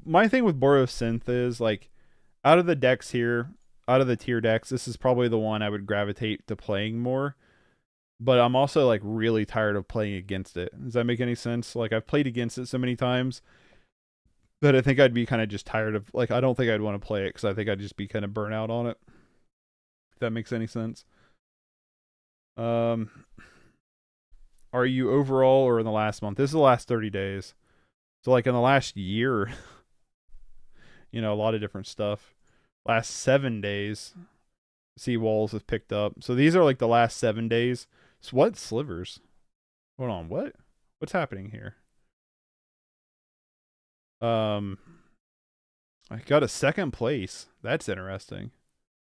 My thing with Borosynth is like out of the decks here, out of the tier decks, this is probably the one I would gravitate to playing more. But I'm also like really tired of playing against it. Does that make any sense? Like I've played against it so many times that I think I'd be kind of just tired of, like, I don't think I'd want to play it because I think I'd just be kind of burnt out on it. If that makes any sense. Are you overall or in the last month? This is the last 30 days. So like in the last year, you know, a lot of different stuff. Last 7 days, see walls have picked up. So these are like the last 7 days. So what slivers? Hold on, what? What's happening here? I got a second place. That's interesting.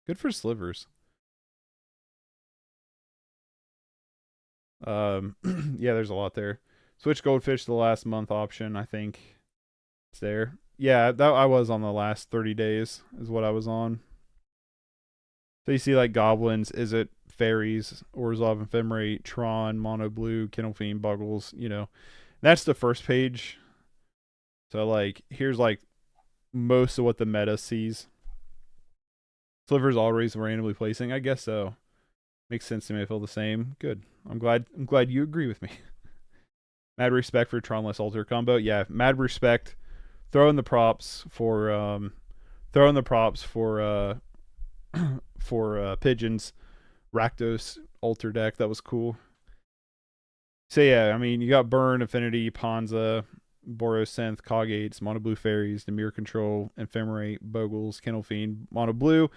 Good for slivers. Yeah, there's a lot there. Switch Goldfish to the last month option, I think. It's there. Yeah, that I was on the last 30 days is what I was on. So you see like goblins, is it fairies, Orzhov Ephemerate, Tron, Mono Blue, Kennel Fiend, Buggles, you know. That's the first page. So like here's like most of what the meta sees. Sliver's always randomly placing, I guess so. Makes sense to me. I feel the same. Good. I'm glad you agree with me. Mad respect for Tronless Alter combo. Yeah, mad respect. Throwing the props for Pigeons Rakdos Alter deck. That was cool. So yeah, I mean you got Burn, Affinity, Panza, Borosynth, Coggates, Mono Blue Fairies, Demir Control, Ephemerate, Bogles, Kennel Fiend, Mono Blue,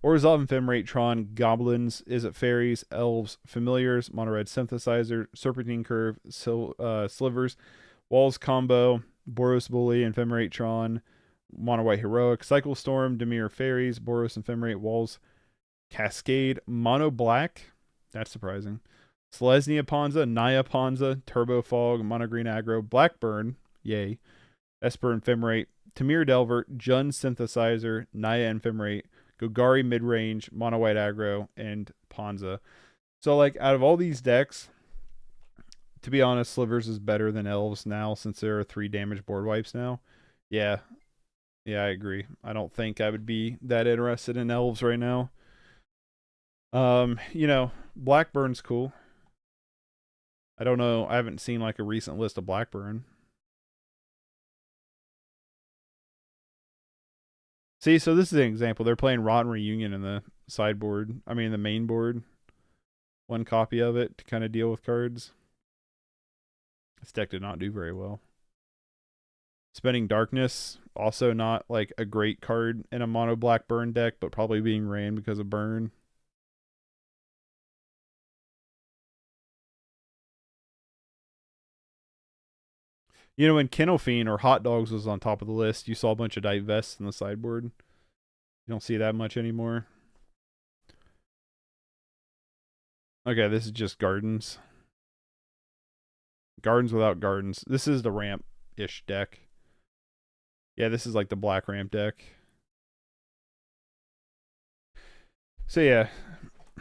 Orzhov Ephemerate, Tron, Goblins, Is It Fairies, Elves, Familiars, Mono Red Synthesizer, Serpentine Curve, Slivers, Walls Combo, Boros Bully, Ephemerate, Tron, Mono White Heroic, Cycle Storm, Demir Fairies, Boros Ephemerate, Walls, Cascade, Mono Black, that's surprising, Selesnya Ponza, Naya Ponza, Turbo Fog, Mono Green Aggro, Blackburn, yay, Esper Ephemerate, Tamir Delvert, Jun Synthesizer, Naya Ephemerate, Gogari Midrange, Mono White Aggro, and Ponza. So, like, out of all these decks, to be honest, Slivers is better than Elves now since there are 3 damage board wipes now. Yeah. Yeah, I agree. I don't think I would be that interested in Elves right now. You know, Blackburn's cool. I don't know. I haven't seen like a recent list of Blackburn. See, so this is an example. They're playing Rotten Reunion in the sideboard. I mean, the main board. 1 copy of it to kind of deal with cards. This deck did not do very well. Spending Darkness, also not like a great card in a mono black burn deck, but probably being ran because of burn. You know, when Kennel Fiend or Hot Dogs was on top of the list, you saw a bunch of Divests in the sideboard. You don't see that much anymore. Okay, this is just Gardens. Gardens without Gardens. This is the ramp-ish deck. Yeah, this is like the black ramp deck. So yeah,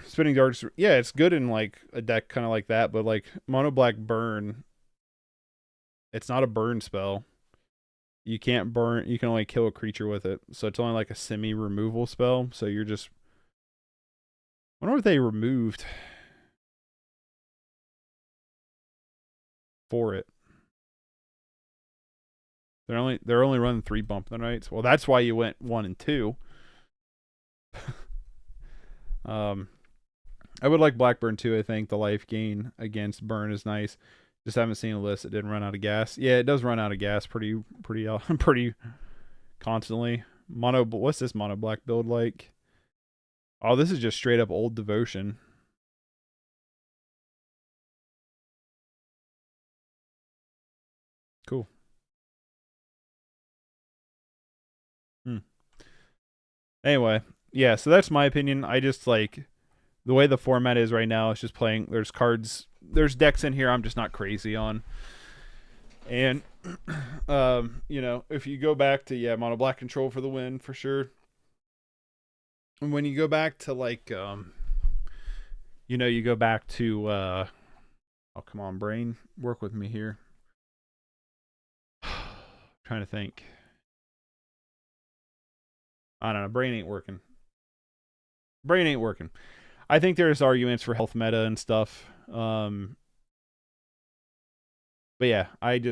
Spinning Darks. Yeah, it's good in like a deck kind of like that, but like mono black burn, it's not a burn spell. You can't burn. You can only kill a creature with it, so it's only like a semi removal spell. So you're just. I wonder if they removed for it. They're only running 3 bump the nights. Well, that's why you went 1 and 2. I would like Blackburn too. I think the life gain against burn is nice. Just haven't seen a list that didn't run out of gas. Yeah, it does run out of gas pretty constantly. What's this mono black build like? Oh, this is just straight up Old Devotion. Cool. Anyway, yeah, so that's my opinion. I just like the way the format is right now. It's just playing. There's cards, there's decks in here I'm just not crazy on. And you know, if you go back to mono black control for the win for sure. And when you go back to like you know, you go back to oh, come on, brain, work with me here. Trying to think. I don't know. Brain ain't working. I think there's arguments for health meta and stuff. But yeah, I'm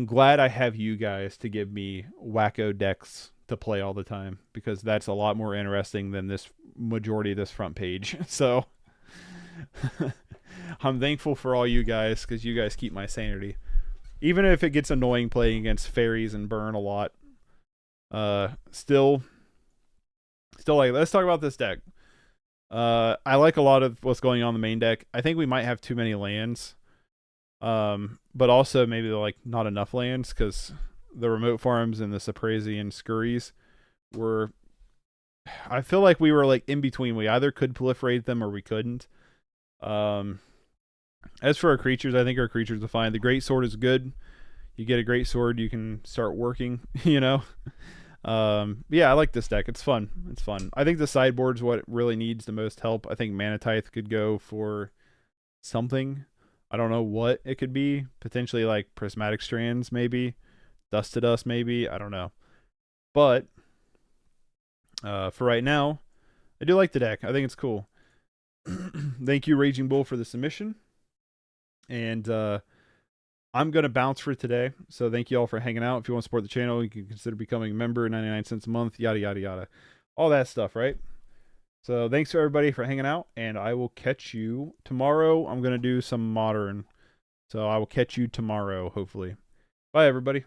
glad I have you guys to give me wacko decks to play all the time, because that's a lot more interesting than this majority of this front page. So I'm thankful for all you guys, because you guys keep my sanity. Even if it gets annoying playing against Fairies and Burn a lot. Still like, let's talk about this deck. I like a lot of what's going on in the main deck. I think we might have too many lands. But also maybe like not enough lands, because the remote farms and the Saprazian Scurries were, I feel like we were like in between. We either could proliferate them or we couldn't. As for our creatures, I think our creatures are fine. The Great Sword is good. You get a Great Sword, you can start working, you know. Yeah, I like this deck. It's fun. I think the sideboard's what really needs the most help. I think Manatithe could go for something. I don't know what it could be. Potentially like Prismatic Strands, maybe. Dust to Dust, maybe. I don't know. But for right now, I do like the deck. I think it's cool. Thank you, Raging Bull, for the submission. And I'm going to bounce for today. So thank you all for hanging out. If you want to support the channel, you can consider becoming a member, 99 cents a month, yada, yada, yada. All that stuff, right? So thanks to everybody for hanging out, and I will catch you tomorrow. I'm going to do some Modern. So I will catch you tomorrow, hopefully. Bye, everybody.